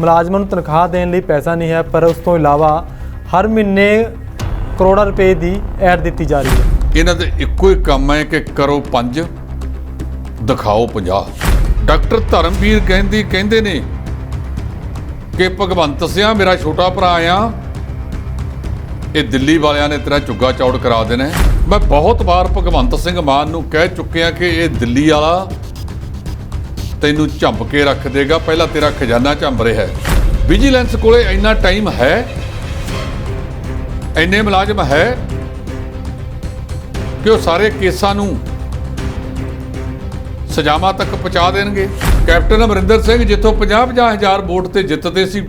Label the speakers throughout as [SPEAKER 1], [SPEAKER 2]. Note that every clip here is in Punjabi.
[SPEAKER 1] ਮੁਲਾਜ਼ਮਾਂ ਨੂੰ ਤਨਖਾਹ ਦੇਣ ਲਈ ਪੈਸਾ ਨਹੀਂ ਹੈ, ਪਰ ਉਸ ਤੋਂ ਇਲਾਵਾ ਹਰ ਮਹੀਨੇ ਕਰੋੜਾਂ ਰੁਪਏ ਦੀ ਐਡ ਦਿੱਤੀ ਜਾ ਰਹੀ ਹੈ।
[SPEAKER 2] ਇਹਨਾਂ ਦਾ ਇੱਕੋ ਹੀ ਕੰਮ ਹੈ ਕਿ ਕਰੋ 5 ਦਿਖਾਓ 50। ਡਾਕਟਰ ਧਰਮਵੀਰ ਕਹਿੰਦੇ ਨੇ ਕਿ ਭਗਵੰਤ ਸਿਆ ਮੇਰਾ ਛੋਟਾ ਭਰਾ ਆ, ਇਹ ਦਿੱਲੀ ਵਾਲਿਆਂ ਨੇ ਤੇਰਾ ਝੁੱਗਾ ਚੌੜ ਕਰਾ ਦੇਣਾ। ਮੈਂ ਬਹੁਤ ਵਾਰ ਭਗਵੰਤ ਸਿੰਘ ਮਾਨ ਨੂੰ ਕਹਿ ਚੁੱਕਿਆ ਕਿ ਇਹ ਦਿੱਲੀ ਵਾਲਾ ਤੈਨੂੰ ਝੰਬ ਕੇ ਰੱਖ ਦੇਗਾ, ਪਹਿਲਾਂ ਤੇਰਾ ਖਜ਼ਾਨਾ ਝੰਬ ਰਿਹਾ ਹੈ। ਵਿਜੀਲੈਂਸ ਕੋਲੇ ਇੰਨਾ ਟਾਈਮ ਹੈ, ਇੰਨੇ ਮੁਲਾਜ਼ਮ ਹੈ ਕਿ ਉਹ ਸਾਰੇ ਕੇਸਾਂ ਨੂੰ ਸਜ਼ਾਵਾਂ ਤੱਕ ਪਹੁੰਚਾ ਦੇਣਗੇ। ਕੈਪਟਨ ਅਮਰਿੰਦਰ ਸਿੰਘ ਜਿੱਥੋਂ 50-50 ਹਜ਼ਾਰ ਵੋਟ ਤੇ ਜਿੱਤਦੇ ਸੀ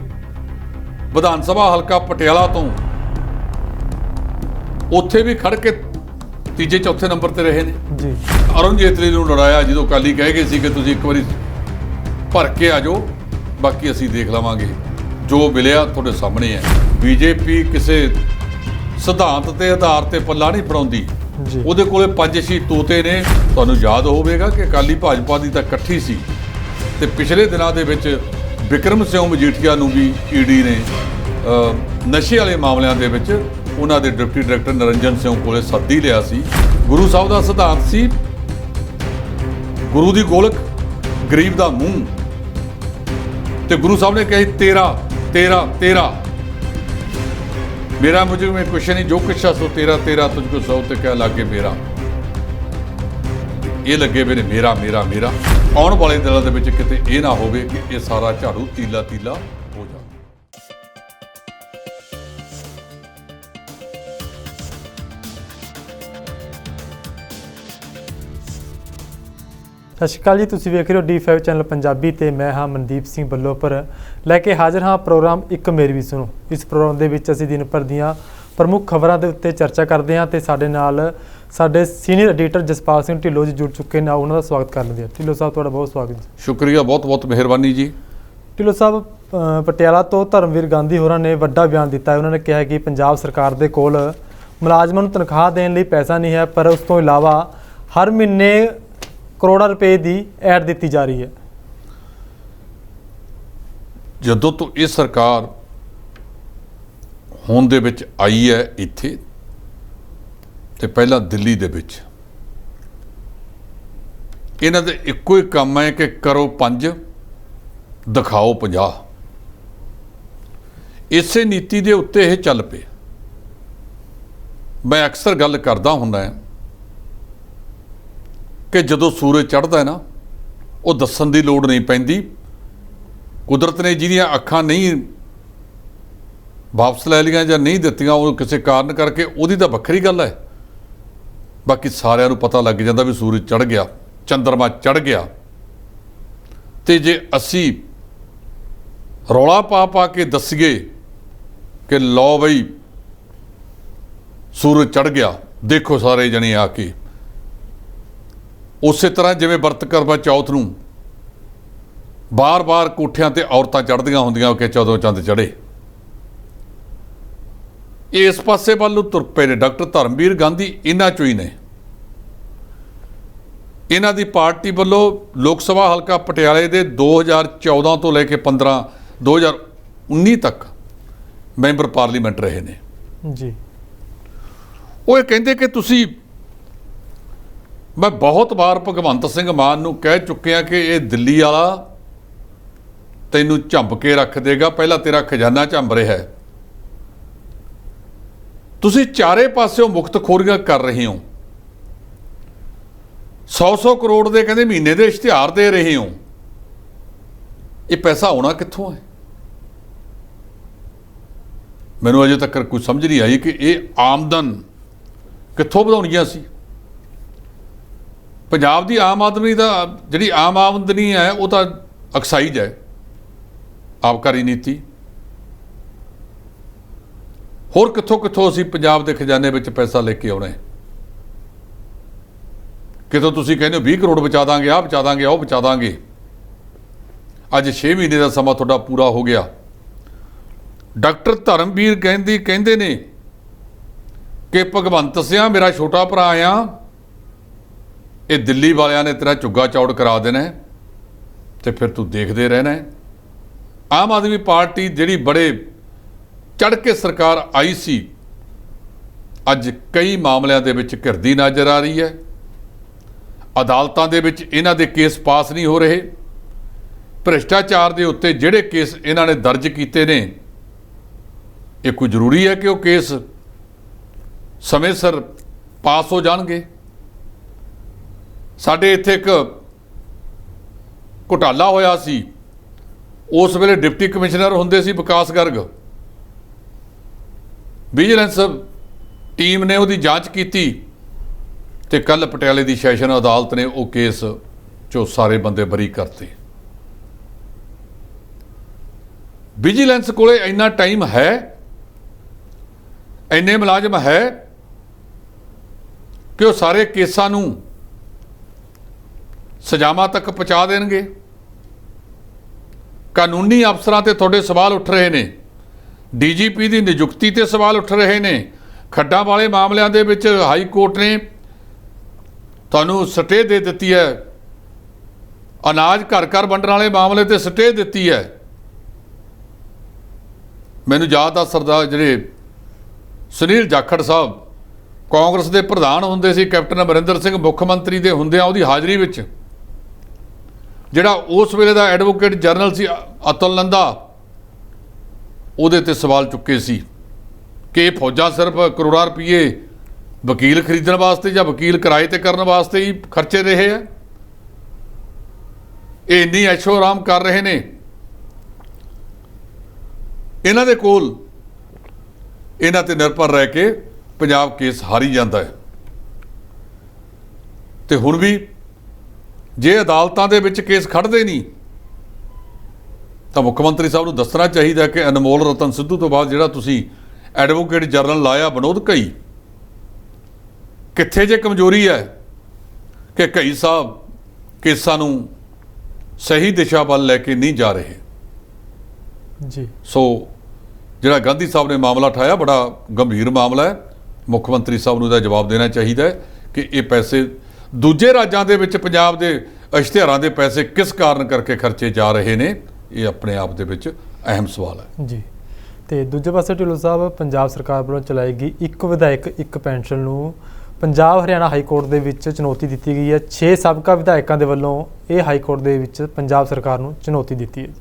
[SPEAKER 2] ਵਿਧਾਨ ਸਭਾ ਹਲਕਾ ਪਟਿਆਲਾ ਤੋਂ, ਉੱਥੇ ਵੀ ਖੜ ਕੇ ਤੀਜੇ ਚੌਥੇ ਨੰਬਰ ਤੇ ਰਹੇ ਨੇ
[SPEAKER 1] ਜੀ।
[SPEAKER 2] ਅਰੁਣ ਜੇਤਲੀ ਨੂੰ ਲੜਾਇਆ ਜਦੋਂ ਅਕਾਲੀ ਕਹਿ ਗਏ ਸੀ ਕਿ ਤੁਸੀਂ ਇੱਕ ਵਾਰੀ ਭਰ ਕੇ ਆ ਜਾਓ, ਬਾਕੀ ਅਸੀਂ ਦੇਖ ਲਵਾਂਗੇ। ਜੋ ਮਿਲਿਆ ਤੁਹਾਡੇ ਸਾਹਮਣੇ ਹੈ। ਬੀਜੇਪੀ ਕਿਸੇ ਸਿਧਾਂਤ ਤੇ ਆਧਾਰ ਤੇ ਪੱਲਾ ਨਹੀਂ ਫੜਾਉਂਦੀ। ਉਹਦੇ ਕੋਲੇ 5-6 ਤੋਤੇ ਨੇ। ਤੁਹਾਨੂੰ ਯਾਦ ਹੋਵੇਗਾ ਕਿ ਅਕਾਲੀ ਭਾਜਪਾ ਦੀ ਤਾਂ ਇਕੱਠੀ ਸੀ, ਤੇ ਪਿਛਲੇ ਦਿਨਾਂ ਦੇ ਵਿੱਚ ਬਿਕਰਮ ਸਿੰਘ ਮਜੀਠੀਆ ਨੂੰ ਵੀ ਈਡੀ ਨੇ ਨਸ਼ੇ ਵਾਲੇ ਮਾਮਲਿਆਂ ਦੇ ਵਿੱਚ ਉਹਨਾਂ ਦੇ ਡਿਪਟੀ ਡਾਇਰੈਕਟਰ ਨਰਿੰਜਨ ਸਿੰਘ ਕੋਲੇ ਸੱਦ ਹੀ ਲਿਆ ਸੀ। ਗੁਰੂ ਸਾਹਿਬ ਦਾ ਸਿਧਾਂਤ ਸੀ, ਗੁਰੂ ਦੀ ਗੋਲਕ ਗਰੀਬ ਦਾ ਮੂੰਹ, ਤੇ ਗੁਰੂ ਸਾਹਿਬ ਨੇ ਕਿਹਾ ਤੇਰਾ ਤੇਰਾ ਤੇਰਾ, ਮੇਰਾ ਮੁਝ में कुछ नहीं, जो कुछ है सो तेरा तेरा, तुझको सौ ते क्या लागे मेरा। ਇਹ ਲੱਗੇ ਵੇ ਨੇ ਮੇਰਾ ਮੇਰਾ ਮੇਰਾ। ਆਉਣ ਵਾਲੇ ਦਿਨਾਂ ਦੇ ਵਿੱਚ ਕਿਤੇ ਇਹ ਨਾ ਹੋਵੇ ਕਿ ਇਹ ਸਾਰਾ ਝਾੜੂ ਤੀਲਾ ਤੀਲਾ ਹੋ ਜਾਵੇ।
[SPEAKER 1] ਸਤਿ ਸ਼੍ਰੀ ਅਕਾਲ ਜੀ, ਤੁਸੀਂ ਵੇਖ ਰਹੇ ਹੋ D5 ਚੈਨਲ ਪੰਜਾਬੀ ਤੇ ਮੈਂ ਹਾਂ ਮਨਦੀਪ ਸਿੰਘ ਬੱਲੋਪੁਰ ਲੈ ਕੇ ਹਾਜ਼ਰ ਹਾਂ ਪ੍ਰੋਗਰਾਮ ਇੱਕ ਮੇਰੀ ਵੀ ਸੁਣੋ। ਇਸ ਪ੍ਰੋਗਰਾਮ ਦੇ ਵਿੱਚ ਅਸੀਂ ਦਿਨ ਭਰ ਦੀਆਂ ਪ੍ਰਮੁੱਖ ਖਬਰਾਂ ਦੇ ਉੱਤੇ ਚਰਚਾ ਕਰਦੇ ਹਾਂ ਤੇ ਸਾਡੇ ਨਾਲ ਸਾਡੇ ਸੀਨੀਅਰ ਐਡੀਟਰ ਜਸਪਾਲ ਸਿੰਘ ਢਿੱਲੋਂ ਜੀ ਜੁੜ ਚੁੱਕੇ ਨੇ। ਉਹਨਾਂ ਦਾ ਸਵਾਗਤ ਕਰ ਲੈਂਦੇ ਹਾਂ। ਢਿੱਲੋਂ ਸਾਹਿਬ ਤੁਹਾਡਾ ਬਹੁਤ ਸਵਾਗਤ ਜੀ।
[SPEAKER 2] ਸ਼ੁਕਰੀਆ, ਬਹੁਤ ਬਹੁਤ ਮਿਹਰਬਾਨੀ ਜੀ।
[SPEAKER 1] ਢਿੱਲੋਂ ਸਾਹਿਬ, ਪਟਿਆਲਾ ਤੋਂ ਧਰਮਵੀਰ ਗਾਂਧੀ ਹੋਰਾਂ ਨੇ ਵੱਡਾ ਬਿਆਨ ਦਿੱਤਾ ਹੈ। ਉਹਨਾਂ ਨੇ ਕਿਹਾ ਕਿ ਪੰਜਾਬ ਸਰਕਾਰ ਦੇ ਕੋਲ ਮੁਲਾਜ਼ਮਾਂ ਨੂੰ ਤਨਖਾਹ ਦੇਣ ਲਈ ਪੈਸਾ ਨਹੀਂ ਹੈ, ਪਰ ਉਸ ਤੋਂ ਇਲਾਵਾ ਹਰ ਮਹੀਨੇ ਕਰੋੜਾਂ ਰੁਪਏ ਦੀ ਐਡ ਦਿੱਤੀ ਜਾ ਰਹੀ ਹੈ।
[SPEAKER 2] ਜਦੋਂ ਤੋਂ ਇਹ ਸਰਕਾਰ ਹੋਂਦ ਦੇ ਵਿੱਚ ਆਈ ਹੈ ਇੱਥੇ, ਤੇ ਪਹਿਲਾਂ ਦਿੱਲੀ ਦੇ ਵਿੱਚ, ਇਹਨਾਂ ਦਾ ਇੱਕੋ ਹੀ ਕੰਮ ਹੈ ਕਿ ਕਰੋ 5 ਦਿਖਾਓ 50। ਇਸੇ ਨੀਤੀ ਦੇ ਉੱਤੇ ਇਹ ਚੱਲ ਪਏ। ਮੈਂ ਅਕਸਰ ਗੱਲ ਕਰਦਾ ਹੁੰਦਾ ਕਿ ਜਦੋਂ ਸੂਰਜ ਚੜ੍ਹਦਾ ਹੈ ਨਾ, ਉਹ ਦੱਸਣ ਦੀ ਲੋੜ ਨਹੀਂ ਪੈਂਦੀ। ਕੁਦਰਤ ਨੇ ਜਿਹਦੀਆਂ ਅੱਖਾਂ ਨਹੀਂ ਵਾਪਸ ਲੈ ਲਈਆਂ ਜਾਂ ਨਹੀਂ ਦਿੱਤੀਆਂ, ਉਹ ਕਿਸੇ ਕਾਰਨ ਕਰਕੇ, ਉਹਦੀ ਤਾਂ ਵੱਖਰੀ ਗੱਲ ਹੈ। ਬਾਕੀ ਸਾਰਿਆਂ ਨੂੰ ਪਤਾ ਲੱਗ ਜਾਂਦਾ ਵੀ ਸੂਰਜ ਚੜ੍ਹ ਗਿਆ, ਚੰਦਰਮਾ ਚੜ੍ਹ ਗਿਆ। ਤੇ ਜੇ ਅਸੀਂ ਰੌਲਾ ਪਾ ਕੇ ਦੱਸੀਏ ਕਿ ਲਓ ਬਈ ਸੂਰਜ ਚੜ੍ਹ ਗਿਆ, ਦੇਖੋ ਸਾਰੇ ਜਣੇ ਆ ਕੇ, ਉਸੇ ਤਰ੍ਹਾਂ ਜਿਵੇਂ ਵਰਤ ਕਰਵਾ ਚੌਥ ਨੂੰ ਬਾਰ-ਬਾਰ ਕੋਠਿਆਂ ਤੇ ਔਰਤਾਂ ਚੜ੍ਹਦੀਆਂ ਹੁੰਦੀਆਂ ਕਿ ਚੌਦੋਂ ਚੰਦ ਚੜ੍ਹੇ, ਇਸ ਪਾਸੇ ਵੱਲ ਨੂੰ ਤੁਰ ਪਏ ਨੇ ਡਾਕਟਰ ਧਰਮਵੀਰ ਗਾਂਧੀ। ਇਹਨਾਂ ਚੋਂ ਹੀ ਨੇ। ਇਹਨਾਂ ਦੀ ਪਾਰਟੀ ਵੱਲੋਂ ਲੋਕ ਸਭਾ ਹਲਕਾ ਪਟਿਆਲੇ ਦੇ 2014 ਤੋਂ ਲੈ ਕੇ 2019 ਤੱਕ ਮੈਂਬਰ ਪਾਰਲੀਮੈਂਟ ਰਹੇ ਨੇ
[SPEAKER 1] ਜੀ।
[SPEAKER 2] ਉਹ ਇਹ ਕਹਿੰਦੇ ਕਿ ਤੁਸੀਂ, ਮੈਂ ਬਹੁਤ ਵਾਰ ਭਗਵੰਤ ਸਿੰਘ ਮਾਨ ਨੂੰ ਕਹਿ ਚੁੱਕਿਆ ਕਿ ਇਹ ਦਿੱਲੀ ਵਾਲਾ ਤੈਨੂੰ ਝੰਬ ਕੇ ਰੱਖ ਦੇਗਾ, ਪਹਿਲਾਂ ਤੇਰਾ ਖਜ਼ਾਨਾ ਝੰਬ ਰਿਹਾ ਹੈ। ਤੁਸੀਂ ਚਾਰੇ ਪਾਸਿਓਂ ਮੁਕਤਖੋਰੀਆਂ ਕਰ ਰਹੇ ਹੋ। 100 ਕਰੋੜ ਦੇ ਕਹਿੰਦੇ ਮਹੀਨੇ ਦੇ ਇਸ਼ਤਿਹਾਰ ਦੇ ਰਹੇ ਹੋ। ਇਹ ਪੈਸਾ ਆਉਣਾ ਕਿੱਥੋਂ ਹੈ? ਮੈਨੂੰ ਅਜੇ ਤੱਕ ਕੁਝ ਸਮਝ ਨਹੀਂ ਆਈ ਕਿ ਇਹ ਆਮਦਨ ਕਿੱਥੋਂ ਵਧਾਉਣੀਆਂ ਸੀ। ਪੰਜਾਬ ਦੀ ਆਮ ਆਦਮੀ ਦਾ ਜਿਹੜੀ ਆਮ ਆਮਦਨੀ ਹੈ ਉਹ ਤਾਂ ਐਕਸਾਈਜ਼ ਹੈ, ਆਬਕਾਰੀ ਨੀਤੀ। ਹੋਰ ਕਿੱਥੋਂ ਅਸੀਂ ਪੰਜਾਬ ਦੇ ਖਜ਼ਾਨੇ ਵਿੱਚ ਪੈਸਾ ਲੈ ਕੇ ਆਉਣਾ ਹੈ? ਕਿਤੋਂ ਤੁਸੀਂ ਕਹਿੰਦੇ ਹੋ 20 ਕਰੋੜ ਬਚਾ ਦਾਂਗੇ, ਆਹ ਬਚਾ ਦਾਂਗੇ, ਉਹ ਬਚਾ ਦਾਂਗੇ। ਅੱਜ 6 ਮਹੀਨੇ ਦਾ ਸਮਾਂ ਤੁਹਾਡਾ ਪੂਰਾ ਹੋ ਗਿਆ। ਡਾਕਟਰ ਧਰਮਵੀਰ ਕਹਿੰਦੇ ਨੇ ਕਿ ਭਗਵੰਤ ਸਿਆ ਮੇਰਾ ਛੋਟਾ ਭਰਾ ਆ, ਇਹ ਦਿੱਲੀ ਵਾਲਿਆਂ ਨੇ ਤੇਰਾ ਝੁੱਗਾ ਚੌੜ ਕਰਾ ਦੇਣਾ ਤੇ ਫਿਰ ਤੂੰ ਦੇਖਦੇ ਰਹਿਣਾ ਹੈ। ਆਮ ਆਦਮੀ ਪਾਰਟੀ ਜਿਹੜੀ ਬੜੇ ਚੜ੍ਹ ਕੇ ਸਰਕਾਰ ਆਈ ਸੀ, ਅੱਜ ਕਈ ਮਾਮਲਿਆਂ ਦੇ ਵਿੱਚ ਘਿਰਦੀ ਨਜ਼ਰ ਆ ਰਹੀ ਹੈ। ਅਦਾਲਤਾਂ ਦੇ ਵਿੱਚ ਇਹਨਾਂ ਦੇ ਕੇਸ ਪਾਸ ਨਹੀਂ ਹੋ ਰਹੇ। ਭ੍ਰਿਸ਼ਟਾਚਾਰ ਦੇ ਉੱਤੇ ਜਿਹੜੇ ਕੇਸ ਇਹਨਾਂ ਨੇ ਦਰਜ ਕੀਤੇ ਨੇ, ਇਹ ਕੋਈ ਜ਼ਰੂਰੀ ਹੈ ਕਿ ਉਹ ਕੇਸ ਸਮੇਂ ਸਿਰ ਪਾਸ ਹੋ ਜਾਣਗੇ? ਸਾਡੇ ਇੱਥੇ ਇੱਕ ਘੁਟਾਲਾ ਹੋਇਆ ਸੀ, ਉਸ ਵੇਲੇ ਡਿਪਟੀ ਕਮਿਸ਼ਨਰ ਹੁੰਦੇ ਸੀ ਵਿਕਾਸ ਗਰਗ। ਵਿਜੀਲੈਂਸ ਟੀਮ ਨੇ ਉਹਦੀ ਜਾਂਚ ਕੀਤੀ ਤੇ ਕੱਲ ਪਟਿਆਲੇ ਦੀ ਸੈਸ਼ਨ ਅਦਾਲਤ ਨੇ ਉਹ ਕੇਸ 'ਚੋਂ ਸਾਰੇ ਬੰਦੇ ਬਰੀ ਕਰਤੇ। ਵਿਜੀਲੈਂਸ ਕੋਲੇ ਇੰਨਾ ਟਾਈਮ ਹੈ, ਇੰਨੇ ਮੁਲਾਜ਼ਮ ਹੈ ਕਿ ਉਹ ਸਾਰੇ ਕੇਸਾਂ ਨੂੰ ਸਜ਼ਾਵਾਂ ਤੱਕ ਪਹੁੰਚਾ ਦੇਣਗੇ। ਕਾਨੂੰਨੀ ਅਫਸਰਾਂ ਤੇ ਤੁਹਾਡੇ ਸਵਾਲ ਉੱਠ ਰਹੇ ਨੇ, ਡੀਜੀਪੀ ਦੀ ਨਿਯੁਕਤੀ ਤੇ ਸਵਾਲ ਉੱਠ ਰਹੇ ਨੇ। ਖੱਡਾਂ ਵਾਲੇ ਮਾਮਲਿਆਂ ਦੇ ਵਿੱਚ ਹਾਈ ਕੋਰਟ ਨੇ ਤੁਹਾਨੂੰ ਸਟੇ ਦੇ ਦਿੱਤੀ ਹੈ। ਅਨਾਜ ਘਰ ਘਰ ਵੰਡਣ ਵਾਲੇ ਮਾਮਲੇ ਤੇ ਸਟੇ ਦਿੱਤੀ ਹੈ। ਮੈਨੂੰ ਯਾਦ ਆ ਸਰਦਾਰ ਜਿਹੜੇ ਸੁਨੀਲ ਜਾਖੜ ਸਾਹਿਬ ਕਾਂਗਰਸ ਦੇ ਪ੍ਰਧਾਨ ਹੁੰਦੇ ਸੀ, ਕੈਪਟਨ ਅਮਰਿੰਦਰ ਸਿੰਘ ਮੁੱਖ ਮੰਤਰੀ ਦੇ ਹੁੰਦਿਆਂ ਉਹਦੀ ਹਾਜ਼ਰੀ ਵਿੱਚ ਜਿਹੜਾ ਉਸ ਵੇਲੇ ਦਾ ਐਡਵੋਕੇਟ ਜਨਰਲ ਸੀ ਅਤੁਲ ਨੰਦਾ, ਉਹਦੇ ਤੇ ਸਵਾਲ ਚੁੱਕੇ ਸੀ ਕਿ ਇਹ ਫੌਜਾਂ ਸਿਰਫ ਕਰੋੜਾਂ ਰੁਪਏ ਵਕੀਲ ਖਰੀਦਣ ਵਾਸਤੇ ਜਾਂ ਵਕੀਲ ਕਿਰਾਏ ਤੇ ਕਰਨ ਵਾਸਤੇ ਹੀ ਖਰਚੇ ਰਹੇ ਆ। ਇਹ ਇੰਨੀ ਐਸ਼ੋ ਆਰਾਮ ਕਰ ਰਹੇ ਨੇ, ਇਹਨਾਂ ਦੇ ਕੋਲ ਇਹਨਾਂ ਤੇ ਨਿਰਭਰ ਰਹਿ ਕੇ ਪੰਜਾਬ ਕੇਸ ਹਾਰੀ ਜਾਂਦਾ ਹੈ। ਤੇ ਹੁਣ ਵੀ ਜੇ ਅਦਾਲਤਾਂ ਦੇ ਵਿੱਚ ਕੇਸ ਖੜਦੇ ਨਹੀਂ ਤਾਂ ਮੁੱਖ ਮੰਤਰੀ ਸਾਹਿਬ ਨੂੰ ਦੱਸਣਾ ਚਾਹੀਦਾ ਕਿ ਅਨਮੋਲ ਰਤਨ ਸਿੱਧੂ ਤੋਂ ਬਾਅਦ ਜਿਹੜਾ ਤੁਸੀਂ ਐਡਵੋਕੇਟ ਜਨਰਲ ਲਾਇਆ ਵਿਨੋਦ ਘਈ, ਕਿੱਥੇ ਜੇ ਕਮਜ਼ੋਰੀ ਹੈ ਕਿ ਘਈ ਸਾਹਿਬ ਕੇਸਾਂ ਨੂੰ ਸਹੀ ਦਿਸ਼ਾ ਵੱਲ ਲੈ ਕੇ ਨਹੀਂ ਜਾ ਰਹੇ
[SPEAKER 1] ਜੀ।
[SPEAKER 2] ਸੋ ਜਿਹੜਾ ਗਾਂਧੀ ਸਾਹਿਬ ਨੇ ਮਾਮਲਾ ਉਠਾਇਆ ਬੜਾ ਗੰਭੀਰ ਮਾਮਲਾ ਹੈ। ਮੁੱਖ ਮੰਤਰੀ ਸਾਹਿਬ ਨੂੰ ਇਹਦਾ ਜਵਾਬ ਦੇਣਾ ਚਾਹੀਦਾ ਹੈ ਕਿ ਇਹ ਪੈਸੇ ਦੂਜੇ ਰਾਜਾਂ ਦੇ ਵਿੱਚ ਪੰਜਾਬ ਦੇ ਇਸ਼ਤਿਹਾਰਾਂ ਦੇ ਪੈਸੇ ਕਿਸ ਕਾਰਨ ਕਰਕੇ ਖਰਚੇ ਜਾ ਰਹੇ ਨੇ। ਇਹ ਆਪਣੇ ਆਪ ਦੇ ਵਿੱਚ ਅਹਿਮ ਸਵਾਲ ਹੈ
[SPEAKER 1] ਜੀ। ਤੇ ਦੂਜੇ ਪਾਸੇ ਢਿੱਲੋਂ ਸਾਹਿਬ, ਪੰਜਾਬ ਸਰਕਾਰ ਵੱਲੋਂ ਚਲਾਈ ਗਈ ਇੱਕ ਵਿਧਾਇਕ ਇੱਕ ਪੈਨਸ਼ਨ ਨੂੰ ਪੰਜਾਬ ਹਰਿਆਣਾ ਹਾਈ ਕੋਰਟ ਦੇ ਵਿੱਚ ਚੁਣੌਤੀ ਦਿੱਤੀ ਗਈ ਹੈ। 6 ਸਾਬਕਾ ਵਿਧਾਇਕਾਂ ਦੇ ਵੱਲੋਂ ਇਹ ਹਾਈ ਕੋਰਟ ਦੇ ਵਿੱਚ ਪੰਜਾਬ ਸਰਕਾਰ ਨੂੰ ਚੁਣੌਤੀ ਦਿੱਤੀ ਹੈ।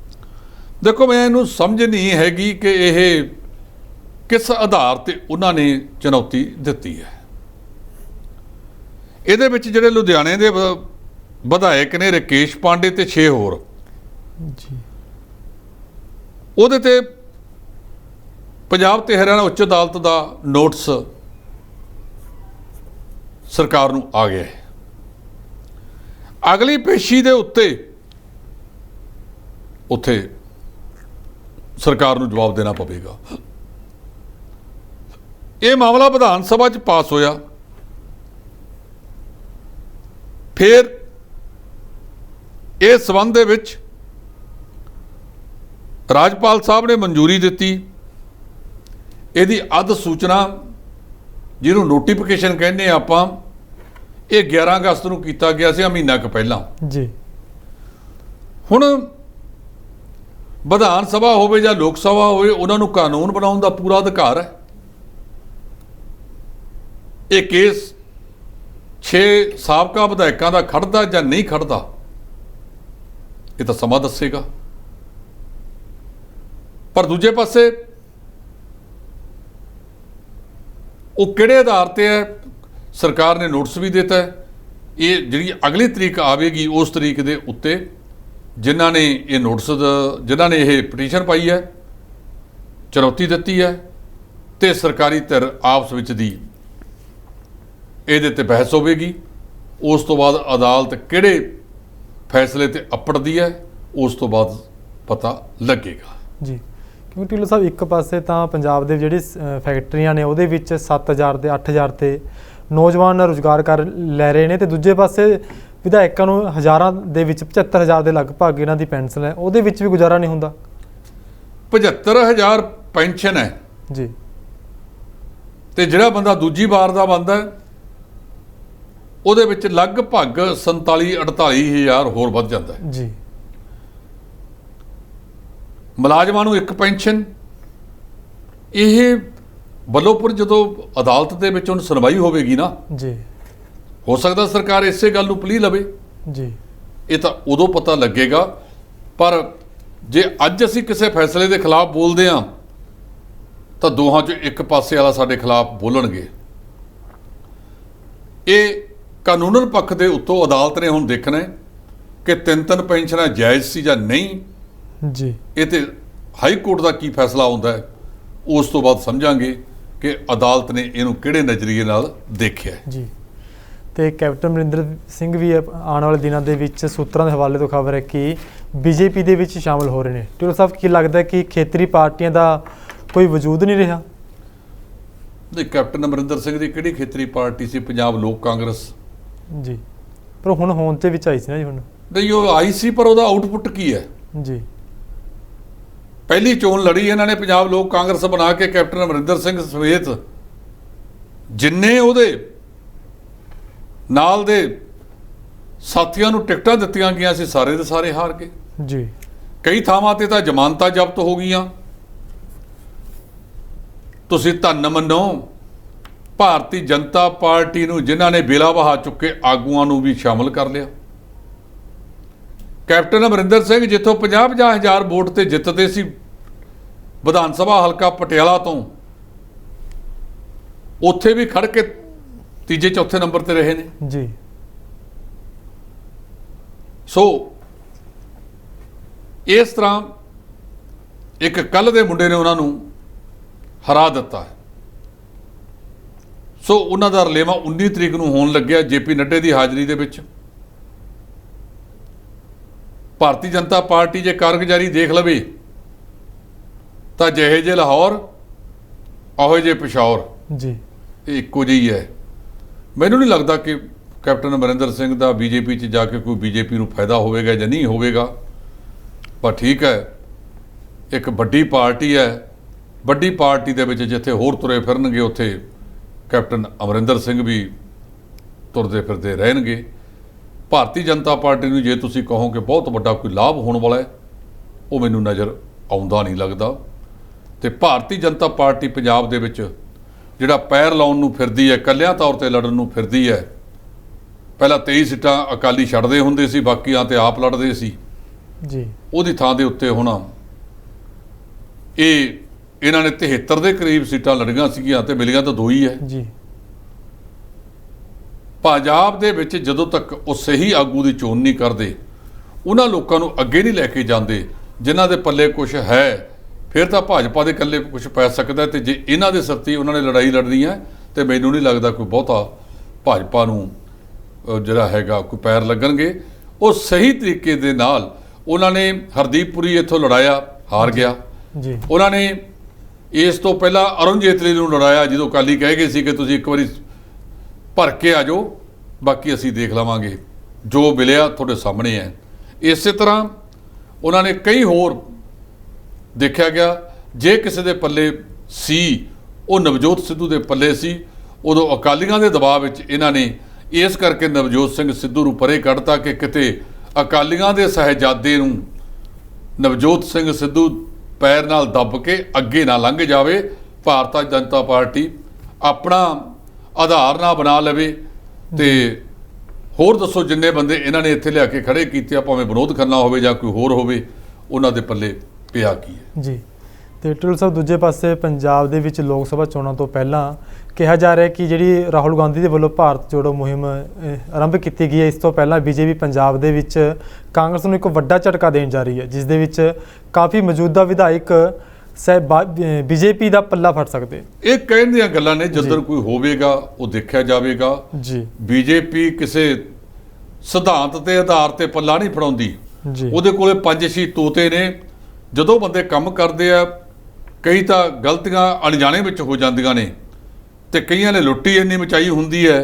[SPEAKER 2] ਦੇਖੋ, ਮੈਂ ਇਹਨੂੰ ਸਮਝ ਨਹੀਂ ਹੈਗੀ ਕਿ ਇਹ ਕਿਸ ਆਧਾਰ ਤੇ ਉਹਨਾਂ ਨੇ ਚੁਣੌਤੀ ਦਿੱਤੀ ਹੈ। ਇਹਦੇ ਵਿੱਚ ਜਿਹੜੇ ਲੁਧਿਆਣੇ ਦੇ ਵਿਧਾਇਕ ਨੇ ਰਕੇਸ਼ ਪਾਂਡੇ ਤੇ 6 ਹੋਰ
[SPEAKER 1] ਜੀ,
[SPEAKER 2] ਉਹਦੇ ਤੇ ਪੰਜਾਬ ਤੇ ਹਰਿਆਣਾ ਉੱਚ ਅਦਾਲਤ ਦਾ ਨੋਟਿਸ ਸਰਕਾਰ ਨੂੰ ਆ ਗਿਆ ਹੈ। ਅਗਲੀ ਪੇਸ਼ੀ ਦੇ ਉੱਥੇ ਸਰਕਾਰ ਨੂੰ ਜਵਾਬ ਦੇਣਾ ਪਵੇਗਾ। ਇਹ ਮਾਮਲਾ ਵਿਧਾਨ ਸਭਾ 'ਚ ਪਾਸ ਹੋਇਆ, ਫਿਰ ਇਸ ਸੰਬੰਧ ਦੇ ਵਿੱਚ ਰਾਜਪਾਲ ਸਾਹਿਬ ਨੇ ਮਨਜ਼ੂਰੀ ਦਿੱਤੀ। ਇਹਦੀ ਅੱਧ ਸੂਚਨਾ, ਜਿਹਨੂੰ ਨੋਟੀਫਿਕੇਸ਼ਨ ਕਹਿੰਦੇ ਆਪਾਂ, ਇਹ 11 ਅਗਸਤ ਨੂੰ ਕੀਤਾ ਗਿਆ ਸੀ, ਮਹੀਨਾ ਕੁ ਪਹਿਲਾਂ
[SPEAKER 1] ਜੀ।
[SPEAKER 2] ਹੁਣ ਵਿਧਾਨ ਸਭਾ ਹੋਵੇ ਜਾਂ ਲੋਕ ਸਭਾ ਹੋਵੇ, ਉਹਨਾਂ ਨੂੰ ਕਾਨੂੰਨ ਬਣਾਉਣ ਦਾ ਪੂਰਾ ਅਧਿਕਾਰ ਹੈ। ਇਹ ਕੇਸ 6 ਸਾਬਕਾ ਵਿਧਾਇਕਾਂ ਦਾ ਖੜਦਾ ਜਾਂ ਨਹੀਂ ਖੜਦਾ, ਇਹ ਤਾਂ ਸਮਾਂ ਦੱਸੇਗਾ। ਪਰ ਦੂਜੇ ਪਾਸੇ ਉਹ ਕਿਹੜੇ ਆਧਾਰ ਤੇ ਹੈ, ਸਰਕਾਰ ਨੇ ਨੋਟਿਸ ਵੀ ਦਿੱਤਾ ਹੈ। ਇਹ ਜਿਹੜੀ ਅਗਲੀ ਤਰੀਕ ਆਵੇਗੀ, ਉਸ ਤਰੀਕ ਦੇ ਉੱਤੇ ਜਿਨ੍ਹਾਂ ਨੇ ਇਹ ਨੋਟਿਸ, ਜਿਨ੍ਹਾਂ ਨੇ ਇਹ ਪਟੀਸ਼ਨ ਪਾਈ ਹੈ, ਚੁਣੌਤੀ ਦਿੱਤੀ ਹੈ, ਤੇ ਸਰਕਾਰੀ ਧਿਰ ਆਪਸ ਵਿੱਚ ਦੀ ਇਹਦੇ ਤੇ ਬਹਿਸ ਹੋਵੇਗੀ। ਉਸ ਤੋਂ ਬਾਅਦ ਅਦਾਲਤ ਕਿਹੜੇ ਫੈਸਲੇ ਤੇ ਅਪੜਦੀ ਹੈ, ਉਸ ਤੋਂ ਬਾਅਦ ਪਤਾ ਲੱਗੇਗਾ
[SPEAKER 1] ਜੀ। ਕਿਉਂਕਿ ਢਿੱਲੋਂ ਸਾਹਿਬ, ਇੱਕ ਪਾਸੇ ਤਾਂ ਪੰਜਾਬ ਦੇ ਜਿਹੜੀ ਫੈਕਟਰੀਆਂ ਨੇ ਉਹਦੇ ਵਿੱਚ 7,000 ਤੇ 8,000 ਤੇ ਨੌਜਵਾਨ ਰੁਜ਼ਗਾਰ ਕਰ ਲੈ ਰਹੇ ਨੇ, ਤੇ ਦੂਜੇ ਪਾਸੇ ਵਿਧਾਇਕਾਂ ਨੂੰ ਹਜ਼ਾਰਾਂ ਦੇ ਵਿੱਚ 75,000 ਦੇ ਲਗਭਗ ਇਹਨਾਂ ਦੀ ਪੈਨਸ਼ਨ ਹੈ, ਉਹਦੇ ਵਿੱਚ ਵੀ ਗੁਜ਼ਾਰਾ ਨਹੀਂ ਹੁੰਦਾ।
[SPEAKER 2] 75,000 ਪੈਨਸ਼ਨ ਹੈ
[SPEAKER 1] ਜੀ,
[SPEAKER 2] ਤੇ ਜਿਹੜਾ ਬੰਦਾ ਦੂਜੀ ਵਾਰ ਦਾ ਬੰਦਾ ਉਹਦੇ ਵਿੱਚ ਲਗਭਗ 47-48 ਹਜ਼ਾਰ ਹੋਰ ਵੱਧ ਜਾਂਦਾ ਹੈ।
[SPEAKER 1] ਜੀ।
[SPEAKER 2] ਮੁਲਾਜ਼ਮਾਂ ਨੂੰ ਇੱਕ ਪੈਨਸ਼ਨ। ਇਹ ਵੱਲੋਪੁਰ ਜਦੋਂ ਅਦਾਲਤ ਦੇ ਵਿੱਚ ਹੁਣ ਸੁਣਵਾਈ ਹੋਵੇਗੀ ਨਾ
[SPEAKER 1] ਜੀ,
[SPEAKER 2] ਹੋ ਸਕਦਾ ਸਰਕਾਰ ਇਸੇ ਗੱਲ ਨੂੰ ਪਲੀ ਲਵੇ।
[SPEAKER 1] ਜੀ,
[SPEAKER 2] ਇਹ ਤਾਂ ਉਦੋਂ ਪਤਾ ਲੱਗੇਗਾ। ਪਰ ਜੇ ਅੱਜ ਅਸੀਂ ਕਿਸੇ ਫੈਸਲੇ ਦੇ ਖਿਲਾਫ ਬੋਲਦੇ ਹਾਂ ਤਾਂ ਦੋਹਾਂ 'ਚੋਂ ਇੱਕ ਪਾਸੇ ਵਾਲਾ ਸਾਡੇ ਖਿਲਾਫ ਬੋਲਣਗੇ। ਇਹ ਕਾਨੂੰਨਨ ਪੱਖ ਦੇ ਉੱਤੋਂ ਅਦਾਲਤ ਨੇ ਹੁਣ ਦੇਖਣਾ ਹੈ ਕਿ ਤਿੰਨ ਪੈਨਸ਼ਨਾਂ ਜਾਇਜ਼ ਸੀ ਜਾਂ ਨਹੀਂ।
[SPEAKER 1] ਜੀ,
[SPEAKER 2] ਇਹ ਤੇ ਹਾਈ ਕੋਰਟ ਦਾ ਕੀ ਫੈਸਲਾ ਆਉਂਦਾ ਹੈ, ਉਸ ਤੋਂ ਬਾਅਦ ਸਮਝਾਂਗੇ ਕਿ ਅਦਾਲਤ ਨੇ ਇਹਨੂੰ ਕਿਹੜੇ ਨਜ਼ਰੀਏ ਨਾਲ ਦੇਖਿਆ।
[SPEAKER 1] ਜੀ, ਤੇ ਕੈਪਟਨ ਅਮਰਿੰਦਰ ਸਿੰਘ ਵੀ ਆਉਣ ਵਾਲੇ ਦਿਨਾਂ ਦੇ ਵਿੱਚ ਸੂਤਰਾਂ ਦੇ ਹਵਾਲੇ ਤੋਂ ਖਬਰ ਹੈ ਕਿ ਬੀਜੇਪੀ ਦੇ ਵਿੱਚ ਸ਼ਾਮਲ ਹੋ ਰਹੇ ਨੇ। ਟਿਊਟਰ ਸਾਹਿਬ, ਕੀ ਲੱਗਦਾ ਕਿ ਖੇਤਰੀ ਪਾਰਟੀਆਂ ਦਾ ਕੋਈ ਵਜੂਦ ਨਹੀਂ ਰਿਹਾ?
[SPEAKER 2] ਨਹੀਂ, ਕੈਪਟਨ ਅਮਰਿੰਦਰ ਸਿੰਘ ਦੀ ਕਿਹੜੀ ਖੇਤਰੀ ਪਾਰਟੀ ਸੀ? ਪੰਜਾਬ ਲੋਕ ਕਾਂਗਰਸ।
[SPEAKER 1] ਜੀ, ਪਰ ਹੁਣ ਹੋਂਦ ਤੇ ਵਿੱਚ ਆਈ ਸੀ ਨਾ ਜੀ। ਹੁਣ
[SPEAKER 2] ਨਹੀਂ, ਉਹ ਆਈ ਸੀ, ਪਰ ਉਹਦਾ ਆਊਟਪੁੱਟ ਕੀ ਹੈ?
[SPEAKER 1] ਜੀ,
[SPEAKER 2] ਪਹਿਲੀ ਚੋਣ ਲੜੀ ਇਹਨਾਂ ਨੇ ਪੰਜਾਬ ਲੋਕ ਕਾਂਗਰਸ ਬਣਾ ਕੇ ਕੈਪਟਨ ਅਮਰਿੰਦਰ ਸਿੰਘ ਸਮੇਤ ਜਿੰਨੇ ਉਹਦੇ ਨਾਲ ਦੇ ਸਾਥੀਆਂ ਨੂੰ ਟਿਕਟਾਂ ਦਿੱਤੀਆਂ ਗਈਆਂ ਸੀ, ਸਾਰੇ ਦੇ ਸਾਰੇ ਹਾਰ ਗਏ।
[SPEAKER 1] ਜੀ,
[SPEAKER 2] ਕਈ ਥਾਵਾਂ ਤੇ ਤਾਂ ਜ਼ਮਾਨਤਾਂ ਜ਼ਬਤ ਹੋ ਗਈਆਂ। ਤੁਸੀਂ ਧੰਨ ਮੰਨੋ ਭਾਰਤੀ ਜਨਤਾ ਪਾਰਟੀ ਨੂੰ, ਜਿਨ੍ਹਾਂ ਨੇ ਬੇਲਾ ਵਹਾ ਚੁੱਕੇ ਆਗੂਆਂ ਨੂੰ ਵੀ ਸ਼ਾਮਲ ਕਰ ਲਿਆ। ਕੈਪਟਨ ਅਮਰਿੰਦਰ ਸਿੰਘ ਜਿੱਥੋਂ 50-50 ਹਜ਼ਾਰ ਵੋਟ ਤੇ ਜਿੱਤਦੇ ਸੀ ਵਿਧਾਨ ਸਭਾ ਹਲਕਾ ਪਟਿਆਲਾ ਤੋਂ, ਉੱਥੇ ਵੀ ਖੜ ਕੇ ਤੀਜੇ ਚੌਥੇ ਨੰਬਰ ਤੇ ਰਹੇ ਨੇ।
[SPEAKER 1] ਜੀ,
[SPEAKER 2] ਸੋ ਇਸ ਤਰ੍ਹਾਂ ਇੱਕ ਕੱਲ ਦੇ ਮੁੰਡੇ ਨੇ ਉਹਨਾਂ ਨੂੰ ਹਰਾ ਦਿੱਤਾ ਹੈ। ਸੋ ਉਹਨਾਂ ਦਾ ਰਲੇਵਾਂ 19 ਤਰੀਕ ਨੂੰ ਹੋਣ ਲੱਗਿਆ ਜੇਪੀ ਨੱਡੇ ਦੀ ਹਾਜ਼ਰੀ ਦੇ ਵਿੱਚ। ਭਾਰਤੀ ਜਨਤਾ ਪਾਰਟੀ ਜੇ ਕਾਰਗੁਜ਼ਾਰੀ ਦੇਖ ਲਵੇ ਤਾਂ ਜਿਹੇ ਜੇ ਲਾਹੌਰ ਉਹੋ ਜੇ ਪਿਸ਼ੌਰ,
[SPEAKER 1] ਜੀ,
[SPEAKER 2] ਇਹ ਇੱਕੋ ਜਿਹੀ ਹੈ। ਮੈਨੂੰ ਨਹੀਂ ਲੱਗਦਾ ਕਿ ਕੈਪਟਨ ਅਮਰਿੰਦਰ ਸਿੰਘ ਦਾ ਬੀਜੇਪੀ 'ਚ ਜਾ ਕੇ ਕੋਈ ਬੀਜੇਪੀ ਨੂੰ ਫਾਇਦਾ ਹੋਵੇਗਾ ਜਾਂ ਨਹੀਂ ਹੋਵੇਗਾ। ਪਰ ਠੀਕ ਹੈ, ਇੱਕ ਵੱਡੀ ਪਾਰਟੀ ਹੈ, ਵੱਡੀ ਪਾਰਟੀ ਦੇ ਵਿੱਚ ਜਿੱਥੇ ਹੋਰ ਤੁਰੇ ਫਿਰਨਗੇ ਉੱਥੇ ਕੈਪਟਨ ਅਮਰਿੰਦਰ ਸਿੰਘ ਵੀ ਤੁਰਦੇ ਫਿਰਦੇ ਰਹਿਣਗੇ। ਭਾਰਤੀ ਜਨਤਾ ਪਾਰਟੀ ਨੂੰ ਜੇ ਤੁਸੀਂ ਕਹੋ ਕਿ ਬਹੁਤ ਵੱਡਾ ਕੋਈ ਲਾਭ ਹੋਣ ਵਾਲਾ ਹੈ, ਉਹ ਮੈਨੂੰ ਨਜ਼ਰ ਆਉਂਦਾ ਨਹੀਂ ਲੱਗਦਾ। ਤੇ ਭਾਰਤੀ ਜਨਤਾ ਪਾਰਟੀ ਪੰਜਾਬ ਦੇ ਵਿੱਚ ਜਿਹੜਾ ਪੈਰ ਲਾਉਣ ਨੂੰ ਫਿਰਦੀ ਹੈ, ਇਕੱਲਿਆਂ ਤੌਰ ਤੇ ਲੜਨ ਨੂੰ ਫਿਰਦੀ ਹੈ। ਪਹਿਲਾਂ 23 ਸੀਟਾਂ ਅਕਾਲੀ ਛੱਡਦੇ ਹੁੰਦੇ ਸੀ, ਬਾਕੀਆਂ ਤੇ ਆਪ ਲੜਦੇ ਸੀ।
[SPEAKER 1] ਜੀ,
[SPEAKER 2] ਉਹਦੀ ਥਾਂ ਦੇ ਉੱਤੇ ਹੁਣ ਇਹਨਾਂ ਨੇ 73 ਦੇ ਕਰੀਬ ਸੀਟਾਂ ਲੜੀਆਂ ਸੀਗੀਆਂ ਤੇ ਮਿਲੀਆਂ ਤਾਂ 2 ਹੀ ਹੈ।
[SPEAKER 1] ਜੀ,
[SPEAKER 2] ਪੰਜਾਬ ਦੇ ਵਿੱਚ ਜਦੋਂ ਤੱਕ ਉਹ ਸਹੀ ਆਗੂ ਦੀ ਚੋਣ ਨਹੀਂ ਕਰਦੇ, ਉਹਨਾਂ ਲੋਕਾਂ ਨੂੰ ਅੱਗੇ ਨਹੀਂ ਲੈ ਕੇ ਜਾਂਦੇ ਜਿਨ੍ਹਾਂ ਦੇ ਪੱਲੇ ਕੁਝ ਹੈ, ਫਿਰ ਤਾਂ ਭਾਜਪਾ ਦੇ ਇਕੱਲੇ ਕੁਝ ਪੈ ਸਕਦਾ। ਤੇ ਜੇ ਇਹਨਾਂ ਦੇ ਸਰਤੀ ਉਹਨਾਂ ਨੇ ਲੜਾਈ ਲੜਨੀ ਹੈ ਤੇ ਮੈਨੂੰ ਨਹੀਂ ਲੱਗਦਾ ਕੋਈ ਬਹੁਤਾ ਭਾਜਪਾ ਨੂੰ ਜਿਹੜਾ ਹੈਗਾ ਕੋਈ ਪੈਰ ਲੱਗਣਗੇ। ਉਹ ਸਹੀ ਤਰੀਕੇ ਦੇ ਨਾਲ ਉਹਨਾਂ ਨੇ ਹਰਦੀਪਪੁਰੀ ਇੱਥੋਂ ਲੜਾਇਆ, ਹਾਰ ਗਿਆ।
[SPEAKER 1] ਜੀ,
[SPEAKER 2] ਉਹਨਾਂ ਨੇ ਇਸ ਤੋਂ ਪਹਿਲਾਂ ਅਰੁਣ ਜੇਤਲੀ ਨੂੰ ਲੜਾਇਆ, ਜਦੋਂ ਅਕਾਲੀ ਕਹਿ ਗਏ ਸੀ ਕਿ ਤੁਸੀਂ ਇੱਕ ਵਾਰੀ ਭਰ ਕੇ ਆ ਜਾਓ, ਬਾਕੀ ਅਸੀਂ ਦੇਖ ਲਵਾਂਗੇ। ਜੋ ਮਿਲਿਆ ਤੁਹਾਡੇ ਸਾਹਮਣੇ ਹੈ। ਇਸੇ ਤਰ੍ਹਾਂ ਉਹਨਾਂ ਨੇ ਕਈ ਹੋਰ ਦੇਖਿਆ ਗਿਆ, ਜੇ ਕਿਸੇ ਦੇ ਪੱਲੇ ਸੀ ਉਹ ਨਵਜੋਤ ਸਿੱਧੂ ਦੇ ਪੱਲੇ ਸੀ। ਉਦੋਂ ਅਕਾਲੀਆਂ ਦੇ ਦਬਾਅ ਵਿੱਚ ਇਹਨਾਂ ਨੇ ਇਸ ਕਰਕੇ ਨਵਜੋਤ ਸਿੰਘ ਸਿੱਧੂ ਨੂੰ ਪਰੇ ਕੱਢਤਾ ਕਿ ਕਿਤੇ ਅਕਾਲੀਆਂ ਦੇ ਸਾਹਿਬਜ਼ਾਦੇ ਨੂੰ ਨਵਜੋਤ ਸਿੰਘ ਸਿੱਧੂ ਪੈਰ ਨਾਲ ਦੱਬ ਕੇ ਅੱਗੇ ਨਾ ਲੰਘ ਜਾਵੇ। ਭਾਰਤੀ ਜਨਤਾ ਪਾਰਟੀ ਆਪਣਾ ਆਧਾਰ ਨਾ ਬਣਾ ਲਵੇ। ਤੇ ਹੋਰ ਦੱਸੋ, ਜਿੰਨੇ ਬੰਦੇ ਇਹਨਾਂ ਨੇ ਇੱਥੇ ਲਿਆ ਕੇ ਖੜੇ ਕੀਤੇ ਆ, ਭਾਵੇਂ ਵਿਨੋਦ ਖੰਨਾ ਹੋਵੇ ਜਾਂ ਕੋਈ ਹੋਰ ਹੋਵੇ, ਉਹਨਾਂ ਦੇ ਪੱਲੇ ਪਿਆ ਕੀ ਹੈ।
[SPEAKER 1] ਜੀ, ਤੇ ਟਿਊਟਰ ਸਾਹਿਬ, ਦੂਜੇ ਪਾਸੇ ਪੰਜਾਬ ਦੇ ਵਿੱਚ ਲੋਕ ਸਭਾ ਚੋਣਾਂ ਤੋਂ ਪਹਿਲਾਂ ਕਿਹਾ ਜਾ ਰਿਹਾ ਕਿ ਜਿਹੜੀ ਰਾਹੁਲ ਗਾਂਧੀ ਦੇ ਵੱਲੋਂ ਭਾਰਤ ਜੋੜੋ ਮੁਹਿੰਮ ਆਰੰਭ ਕੀਤੀ ਗਈ ਹੈ, ਇਸ ਤੋਂ ਪਹਿਲਾਂ ਬੀਜੇਪੀ ਪੰਜਾਬ ਦੇ ਵਿੱਚ ਕਾਂਗਰਸ ਨੂੰ ਇੱਕ ਵੱਡਾ ਝਟਕਾ ਦੇਣ ਜਾ ਰਹੀ ਹੈ, ਜਿਸ ਦੇ ਵਿੱਚ ਕਾਫੀ ਮੌਜੂਦਾ ਵਿਧਾਇਕ ਬੀਜੇਪੀ ਦਾ ਪੱਲਾ ਫੜ ਸਕਦੇ।
[SPEAKER 2] ਇਹ ਕਹਿਣ ਦੀਆਂ ਗੱਲਾਂ ਨੇ, ਜਦੋਂ ਕੋਈ ਹੋਵੇਗਾ ਉਹ ਦੇਖਿਆ ਜਾਵੇਗਾ।
[SPEAKER 1] ਜੀ,
[SPEAKER 2] ਬੀਜੇਪੀ ਕਿਸੇ ਸਿਧਾਂਤ ਤੇ ਆਧਾਰ ਤੇ ਪੱਲਾ ਨਹੀਂ ਫੜਾਉਂਦੀ।
[SPEAKER 1] ਜੀ,
[SPEAKER 2] ਉਹਦੇ ਕੋਲੇ 5-6 ਤੋਤੇ ਨੇ। ਜਦੋਂ ਬੰਦੇ ਕੰਮ ਕਰਦੇ ਆ, ਕਈ ਤਾਂ ਗਲਤੀਆਂ ਅਣਜਾਣੇ ਵਿੱਚ ਹੋ ਜਾਂਦੀਆਂ ਨੇ ਤੇ ਕਈਆਂ ਨੇ ਲੁੱਟੀ ਇੰਨੀ ਮਚਾਈ ਹੁੰਦੀ ਹੈ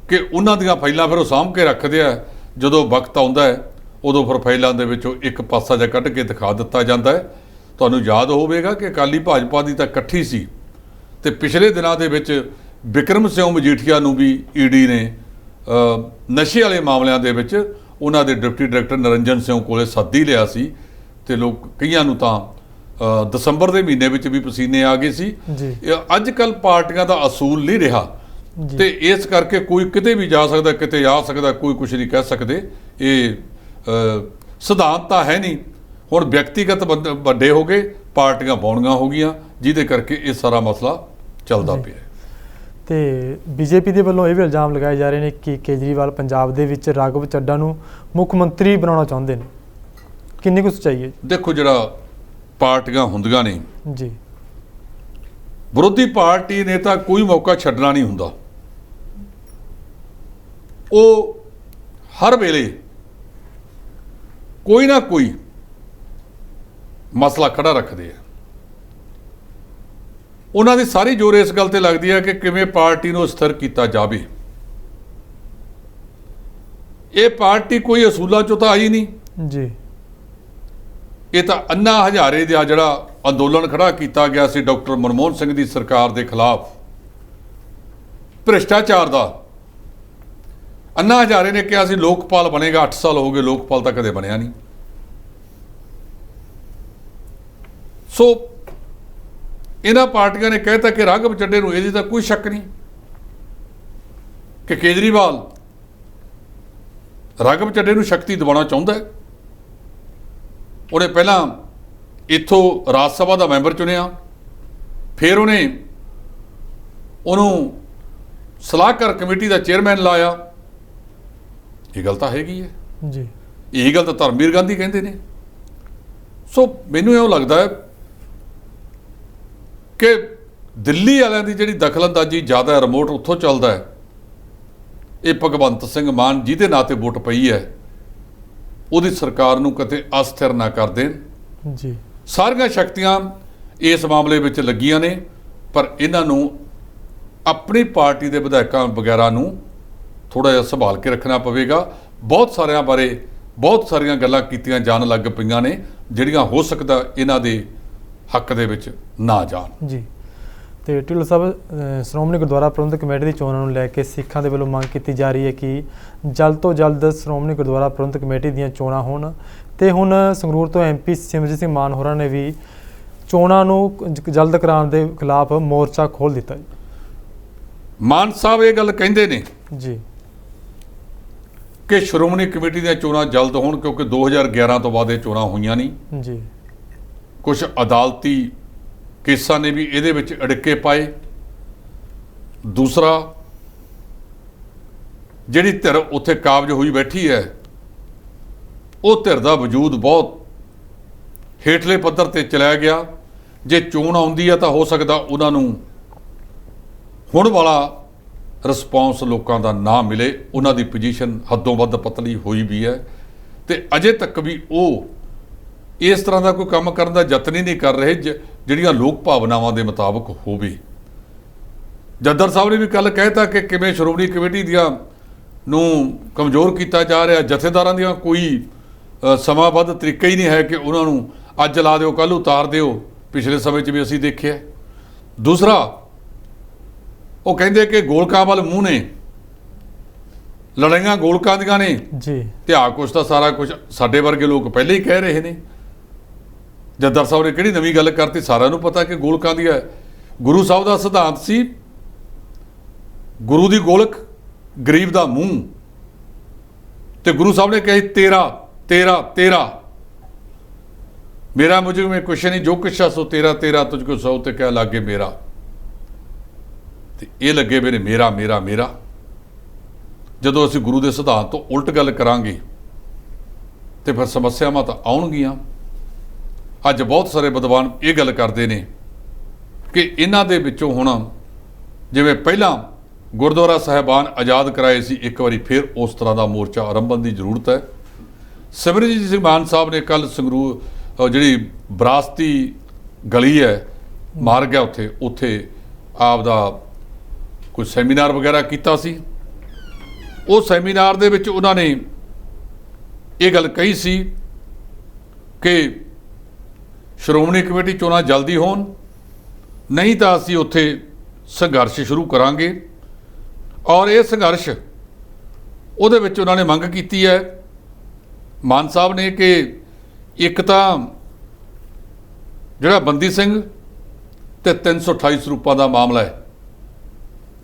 [SPEAKER 2] ਕਿ ਉਹਨਾਂ ਦੀਆਂ ਫਾਈਲਾਂ ਫਿਰ ਉਹ ਸਾਂਭ ਕੇ ਰੱਖਦੇ ਆ। ਜਦੋਂ ਵਕਤ ਆਉਂਦਾ ਹੈ ਉਦੋਂ ਫਿਰ ਫਾਈਲਾਂ ਦੇ ਵਿੱਚੋਂ ਇੱਕ ਪਾਸਾ ਜਿਹਾ ਕੱਢ ਕੇ ਦਿਖਾ ਦਿੱਤਾ ਜਾਂਦਾ ਹੈ। ਤੁਹਾਨੂੰ ਯਾਦ ਹੋਵੇਗਾ ਕਿ ਅਕਾਲੀ ਭਾਜਪਾ ਦੀ ਤਾਂ ਇਕੱਠੀ ਸੀ ਤੇ ਪਿਛਲੇ ਦਿਨਾਂ ਦੇ ਵਿੱਚ ਬਿਕਰਮ ਸਿੰਘ ਮਜੀਠੀਆ ਨੂੰ ਵੀ ਈਡੀ ਨੇ ਨਸ਼ੇ ਵਾਲੇ ਮਾਮਲਿਆਂ ਦੇ ਵਿੱਚ ਉਹਨਾਂ ਦੇ ਡਿਪਟੀ ਡਾਇਰੈਕਟਰ ਨਰਿੰਜਨ ਸਿੰਘ ਕੋਲੇ ਸੱਦ ਹੀ ਲਿਆ ਸੀ। ਤੇ ਲੋਕ ਕਈਆਂ ਨੂੰ ਤਾਂ ਦਸੰਬਰ ਦੇ ਮਹੀਨੇ ਵਿੱਚ ਵੀ ਪਸੀਨੇ ਆ ਗਏ ਸੀ।
[SPEAKER 1] ਜੀ
[SPEAKER 2] ਅੱਜ ਕੱਲ ਪਾਰਟੀਆਂ ਦਾ ਅਸੂਲ ਨਹੀਂ ਰਿਹਾ
[SPEAKER 1] ਜੀ
[SPEAKER 2] ਤੇ ਇਸ ਕਰਕੇ ਕੋਈ ਕਿਤੇ ਵੀ ਜਾ ਸਕਦਾ, ਕਿਤੇ ਆ ਸਕਦਾ, ਕੋਈ ਕੁਝ ਨਹੀਂ ਕਹਿ ਸਕਦੇ। ਇਹ ਸਿਧਾਂਤ ਤਾਂ ਹੈ ਨਹੀਂ। ਹੁਣ ਵਿਅਕਤੀਗਤ ਵੱਡੇ ਹੋ ਗਏ, ਪਾਰਟੀਆਂ ਬੌਣੀਆਂ ਹੋ ਗਈਆਂ, ਜਿਹਦੇ ਕਰਕੇ ਇਹ ਸਾਰਾ ਮਸਲਾ ਚੱਲਦਾ
[SPEAKER 1] ਜੀ।
[SPEAKER 2] ਪਿਆ ਹੈ।
[SPEAKER 1] ਤੇ ਬੀਜੇਪੀ ਦੇ ਵੱਲੋਂ ਇਹ ਵੀ ਇਲਜ਼ਾਮ ਲਗਾਏ ਜਾ ਰਹੇ ਨੇ ਕਿ ਕੇਜਰੀਵਾਲ ਪੰਜਾਬ ਦੇ ਵਿੱਚ ਰਾਘਵ ਚੱਡਾ ਨੂੰ ਮੁੱਖ ਮੰਤਰੀ ਬਣਾਉਣਾ ਚਾਹੁੰਦੇ ਨੇ। ਕਿੰਨੀ ਕੁ ਸੱਚਾਈ ਹੈ?
[SPEAKER 2] ਦੇਖੋ, ਜਿਹੜਾ ਪਾਰਟੀਆਂ ਹੁੰਦੀਆਂ ਨੇ,
[SPEAKER 1] ਜੀ
[SPEAKER 2] ਵਿਰੋਧੀ ਪਾਰਟੀ ਨੇ ਤਾਂ ਕੋਈ ਮੌਕਾ ਛੱਡਣਾ ਨਹੀਂ ਹੁੰਦਾ। ਉਹ ਹਰ ਵੇਲੇ ਕੋਈ ਨਾ ਕੋਈ ਮਸਲਾ ਖੜਾ ਰੱਖਦੇ ਆ। ਉਹਨਾਂ ਦੀ ਸਾਰੀ ਜ਼ੋਰ ਇਸ ਗੱਲ ਤੇ ਲੱਗਦੀ ਹੈ ਕਿ ਕਿਵੇਂ ਪਾਰਟੀ ਨੂੰ ਸਥਿਰ ਕੀਤਾ ਜਾਵੇ। ਇਹ ਪਾਰਟੀ ਕੋਈ ਅਸੂਲਾਂ ਚੋਂ ਤਾਂ ਆਈ ਨਹੀਂ।
[SPEAKER 1] ਜੀ
[SPEAKER 2] ਇਹ ਤਾਂ ਅੰਨਾ ਹਜ਼ਾਰੇ ਦਾ ਜਿਹੜਾ ਅੰਦੋਲਨ ਖੜਾ ਕੀਤਾ ਗਿਆ ਸੀ ਡਾਕਟਰ ਮਨਮੋਹਨ ਸਿੰਘ ਦੀ ਸਰਕਾਰ ਦੇ ਖਿਲਾਫ, ਭ੍ਰਿਸ਼ਟਾਚਾਰ ਦਾ, ਅੰਨਾ ਹਜ਼ਾਰੇ ਨੇ ਕਿਹਾ ਸੀ ਲੋਕਪਾਲ ਬਣੇਗਾ। 8 ਸਾਲ ਹੋ ਗਏ, ਲੋਕਪਾਲ ਤਾਂ ਕਦੇ ਬਣਿਆ ਨਹੀਂ। ਸੋ ਇਹਨਾਂ ਪਾਰਟੀਆਂ ਨੇ ਕਹਿਤਾ ਕਿ ਰਾਘਵ ਚੱਡੇ ਨੂੰ ਇਹਦੀ ਤਾਂ ਕੋਈ ਸ਼ੱਕ ਨਹੀਂ ਕਿ ਕੇਜਰੀਵਾਲ ਰਾਘਵ ਚੱਡੇ ਨੂੰ ਸ਼ਕਤੀ ਦਿਵਾਉਣਾ ਚਾਹੁੰਦਾ ਹੈ। ਉਹਨੇ ਪਹਿਲਾਂ ਇੱਥੋਂ ਰਾਜ ਸਭਾ ਦਾ ਮੈਂਬਰ ਚੁਣਿਆ, ਫਿਰ ਉਹਨੂੰ ਸਲਾਹਕਾਰ ਕਮੇਟੀ ਦਾ ਚੇਅਰਮੈਨ ਲਾਇਆ। ਇਹ ਗੱਲ ਤਾਂ ਹੈਗੀ ਹੈ
[SPEAKER 1] ਜੀ
[SPEAKER 2] ਇਹੀ ਗੱਲ ਤਾਂ ਧਰਮਵੀਰ ਗਾਂਧੀ ਕਹਿੰਦੇ ਨੇ। ਸੋ ਮੈਨੂੰ ਇਉਂ ਲੱਗਦਾ ਹੈ ਕਿ ਦਿੱਲੀ ਵਾਲਿਆਂ ਦੀ ਜਿਹੜੀ ਦਖਲਅੰਦਾਜ਼ੀ ਜ਼ਿਆਦਾ ਹੈ, ਰਿਮੋਟ ਉੱਥੋਂ ਚੱਲਦਾ ਹੈ। ਇਹ ਭਗਵੰਤ ਸਿੰਘ ਮਾਨ ਜਿਹਦੇ ਨਾਂ ਤੇ ਵੋਟ ਪਈ ਹੈ, ਉਹਦੀ ਸਰਕਾਰ ਨੂੰ ਕਿਤੇ ਅਸਥਿਰ ਨਾ ਕਰ ਦੇਣ।
[SPEAKER 1] ਜੀ
[SPEAKER 2] ਸਾਰੀਆਂ ਸ਼ਕਤੀਆਂ ਇਸ ਮਾਮਲੇ ਵਿੱਚ ਲੱਗੀਆਂ ਨੇ, ਪਰ ਇਹਨਾਂ ਨੂੰ ਆਪਣੀ ਪਾਰਟੀ ਦੇ ਵਿਧਾਇਕਾਂ ਵਗੈਰਾ ਨੂੰ ਥੋੜ੍ਹਾ ਜਿਹਾ ਸੰਭਾਲ ਕੇ ਰੱਖਣਾ ਪਵੇਗਾ। ਬਹੁਤ ਸਾਰਿਆਂ ਬਾਰੇ ਬਹੁਤ ਸਾਰੀਆਂ ਗੱਲਾਂ ਕੀਤੀਆਂ ਜਾਣ ਲੱਗ ਪਈਆਂ ਨੇ, ਜਿਹੜੀਆਂ ਹੋ ਸਕਦਾ ਇਹਨਾਂ ਦੇ ਹੱਕ ਦੇ ਵਿੱਚ ਨਾ ਜਾਣ।
[SPEAKER 1] ਜੀ ਤੇ ਢਿੱਲੋਂ ਸਾਹਿਬ, ਸ਼੍ਰੋਮਣੀ ਗੁਰਦੁਆਰਾ ਪ੍ਰਬੰਧਕ ਕਮੇਟੀ ਦੀ ਚੋਣਾਂ ਨੂੰ ਲੈ ਕੇ ਸਿੱਖਾਂ ਦੇ ਵੱਲੋਂ ਮੰਗ ਕੀਤੀ ਜਾ ਰਹੀ ਹੈ ਕਿ ਜਲਦ ਤੋਂ ਜਲਦ ਸ਼੍ਰੋਮਣੀ ਗੁਰਦੁਆਰਾ ਪ੍ਰਬੰਧਕ ਕਮੇਟੀ ਦੀਆਂ ਚੋਣਾਂ ਹੋਣ। ਤੇ ਹੁਣ ਸੰਗਰੂਰ ਤੋਂ MP ਸਿਮਰਜੀਤ ਸਿੰਘ ਮਾਨ ਹੋਰਾਂ ਨੇ ਵੀ ਚੋਣਾਂ ਨੂੰ ਜਲਦ ਕਰਾਉਣ ਦੇ ਖਿਲਾਫ ਮੋਰਚਾ ਖੋਲ੍ਹ ਦਿੱਤਾ ਜੀ।
[SPEAKER 2] ਮਾਨ ਸਾਹਿਬ ਇਹ ਗੱਲ ਕਹਿੰਦੇ ਨੇ
[SPEAKER 1] ਜੀ
[SPEAKER 2] ਕਿ ਸ਼੍ਰੋਮਣੀ ਕਮੇਟੀ ਦੀਆਂ ਚੋਣਾਂ ਜਲਦ ਹੋਣ, ਕਿਉਂਕਿ 2011 ਤੋਂ ਬਾਅਦ ਇਹ ਚੋਣਾਂ ਹੋਈਆਂ ਨਹੀਂ।
[SPEAKER 1] ਜੀ
[SPEAKER 2] ਕੁਝ ਅਦਾਲਤੀ ਕੇਸਾਂ ਨੇ ਵੀ ਇਹਦੇ ਵਿੱਚ ਅੜਿੱਕੇ ਪਾਏ। ਦੂਸਰਾ, ਜਿਹੜੀ ਧਿਰ ਉੱਥੇ ਕਾਬਜ ਹੋਈ ਬੈਠੀ ਹੈ, ਉਹ ਧਿਰ ਦਾ ਵਜੂਦ ਬਹੁਤ ਹੇਠਲੇ ਪੱਧਰ ਤੇ ਚਲਿਆ ਗਿਆ। ਜੇ ਚੋਣ ਆਉਂਦੀ ਹੈ ਤਾਂ ਹੋ ਸਕਦਾ ਉਹਨਾਂ ਨੂੰ ਹੁਣ ਵਾਲਾ ਰਿਸਪੌਂਸ ਲੋਕਾਂ ਦਾ ਨਾ ਮਿਲੇ। ਉਹਨਾਂ ਦੀ ਪੋਜੀਸ਼ਨ ਹੱਦੋਂ ਵੱਧ ਪਤਲੀ ਹੋਈ ਵੀ ਹੈ ਤੇ ਅਜੇ ਤੱਕ ਵੀ ਉਹ ਇਸ ਤਰ੍ਹਾਂ ਦਾ ਕੋਈ ਕੰਮ ਕਰਨ ਦਾ ਯਤਨ ਹੀ ਨਹੀਂ ਕਰ ਰਹੇ ਜਿਹੜੀਆਂ ਲੋਕ ਭਾਵਨਾਵਾਂ ਦੇ ਮੁਤਾਬਕ ਹੋਵੇ। ਜੱਦਰ ਸਾਹਿਬ ਨੇ ਵੀ ਕੱਲ ਕਹਿਤਾ ਕਿ ਕਿਵੇਂ ਸ਼੍ਰੋਮਣੀ ਕਮੇਟੀ ਦੀਆਂ ਨੂੰ ਕਮਜ਼ੋਰ ਕੀਤਾ ਜਾ ਰਿਹਾ। ਜਥੇਦਾਰਾਂ ਦੀਆਂ ਕੋਈ ਸਮਾਂਬੱਧ ਤਰੀਕਾ ਹੀ ਨਹੀਂ ਹੈ ਕਿ ਉਹਨਾਂ ਨੂੰ ਅੱਜ ਲਾ ਦਿਓ ਕੱਲ੍ਹ ਉਤਾਰ ਦਿਓ। ਪਿਛਲੇ ਸਮੇਂ 'ਚ ਵੀ ਅਸੀਂ ਦੇਖਿਆ। ਦੂਸਰਾ, ਉਹ ਕਹਿੰਦੇ ਕਿ ਗੋਲਕਾਂ ਵੱਲ ਮੂੰਹ ਨੇ, ਲੜਾਈਆਂ ਗੋਲਕਾਂ ਦੀਆਂ ਨੇ
[SPEAKER 1] ਜੀ।
[SPEAKER 2] ਤੇ ਕੁਛ ਤਾਂ ਸਾਰਾ ਕੁਝ ਸਾਡੇ ਵਰਗੇ ਲੋਕ ਪਹਿਲੇ ਹੀ ਕਹਿ ਰਹੇ ਨੇ। ਜੱਦਰ ਸਾਹਿਬ ਨੇ ਕਿਹੜੀ ਨਵੀਂ ਗੱਲ ਕਰਤੀ? ਸਾਰਿਆਂ ਨੂੰ ਪਤਾ ਕਿ ਗੋਲਕਾਂ ਦੀ ਹੈ। ਗੁਰੂ ਸਾਹਿਬ ਦਾ ਸਿਧਾਂਤ ਸੀ, ਗੁਰੂ ਦੀ ਗੋਲਕ ਗਰੀਬ ਦਾ ਮੂੰਹ। ਤੇ ਗੁਰੂ ਸਾਹਿਬ ਨੇ ਕਹੀ ਤੇਰਾ ਤੇਰਾ ਤੇਰਾ, ਮੇਰਾ ਮੁਝ में कुछ नहीं, जो कुछ सो तेरा तेरा, तुझको सौ ते क्या लागे मेरा। ਤੇ ਇਹ ਲੱਗੇ ਵੇ ਨੇ ਮੇਰਾ ਮੇਰਾ ਮੇਰਾ। ਜਦੋਂ ਅਸੀਂ ਗੁਰੂ ਦੇ ਸਿਧਾਂਤ ਤੋਂ ਉਲਟ ਗੱਲ ਕਰਾਂਗੇ ਤੇ ਫਿਰ ਸਮੱਸਿਆਵਾਂ ਤਾਂ ਆਉਣਗੀਆਂ। ਅੱਜ ਬਹੁਤ ਸਾਰੇ ਵਿਦਵਾਨ ਇਹ ਗੱਲ ਕਰਦੇ ਨੇ ਕਿ ਇਹਨਾਂ ਦੇ ਵਿੱਚੋਂ ਹੁਣ ਜਿਵੇਂ ਪਹਿਲਾਂ ਗੁਰਦੁਆਰਾ ਸਾਹਿਬਾਨ ਆਜ਼ਾਦ ਕਰਾਏ ਸੀ, ਇੱਕ ਵਾਰੀ ਫਿਰ ਉਸ ਤਰ੍ਹਾਂ ਦਾ ਮੋਰਚਾ ਆਰੰਭਣ ਦੀ ਜ਼ਰੂਰਤ ਹੈ। ਸਿਮਰਜੀਤ ਸਿੰਘ ਮਾਨ ਸਾਹਿਬ ਨੇ ਕੱਲ ਸੰਗਰੂਰ ਜਿਹੜੀ ਵਿਰਾਸਤੀ ਗਲੀ ਹੈ ਮਾਰ ਗਿਆ, ਉੱਥੇ ਆਪ ਦਾ ਕੋਈ ਸੈਮੀਨਾਰ ਵਗੈਰਾ ਕੀਤਾ ਸੀ। ਉਹ ਸੈਮੀਨਾਰ ਦੇ ਵਿੱਚ ਉਹਨਾਂ ਨੇ ਇਹ ਗੱਲ ਕਹੀ ਸੀ ਕਿ ਸ਼੍ਰੋਮਣੀ ਕਮੇਟੀ ਚੋਣਾਂ ਜਲਦੀ ਹੋਣ, ਨਹੀਂ ਤਾਂ ਅਸੀਂ ਉੱਥੇ ਸੰਘਰਸ਼ ਸ਼ੁਰੂ ਕਰਾਂਗੇ। ਔਰ ਇਹ ਸੰਘਰਸ਼ ਉਹਦੇ ਵਿੱਚ ਉਹਨਾਂ ਨੇ ਮੰਗ ਕੀਤੀ ਹੈ ਮਾਨ ਸਾਹਿਬ ਨੇ ਕਿ ਇੱਕ ਤਾਂ ਜਿਹੜਾ ਬੰਦੀ ਸਿੰਘ ਤੇ 328 ਸਰੂਪਾਂ ਦਾ ਮਾਮਲਾ ਹੈ,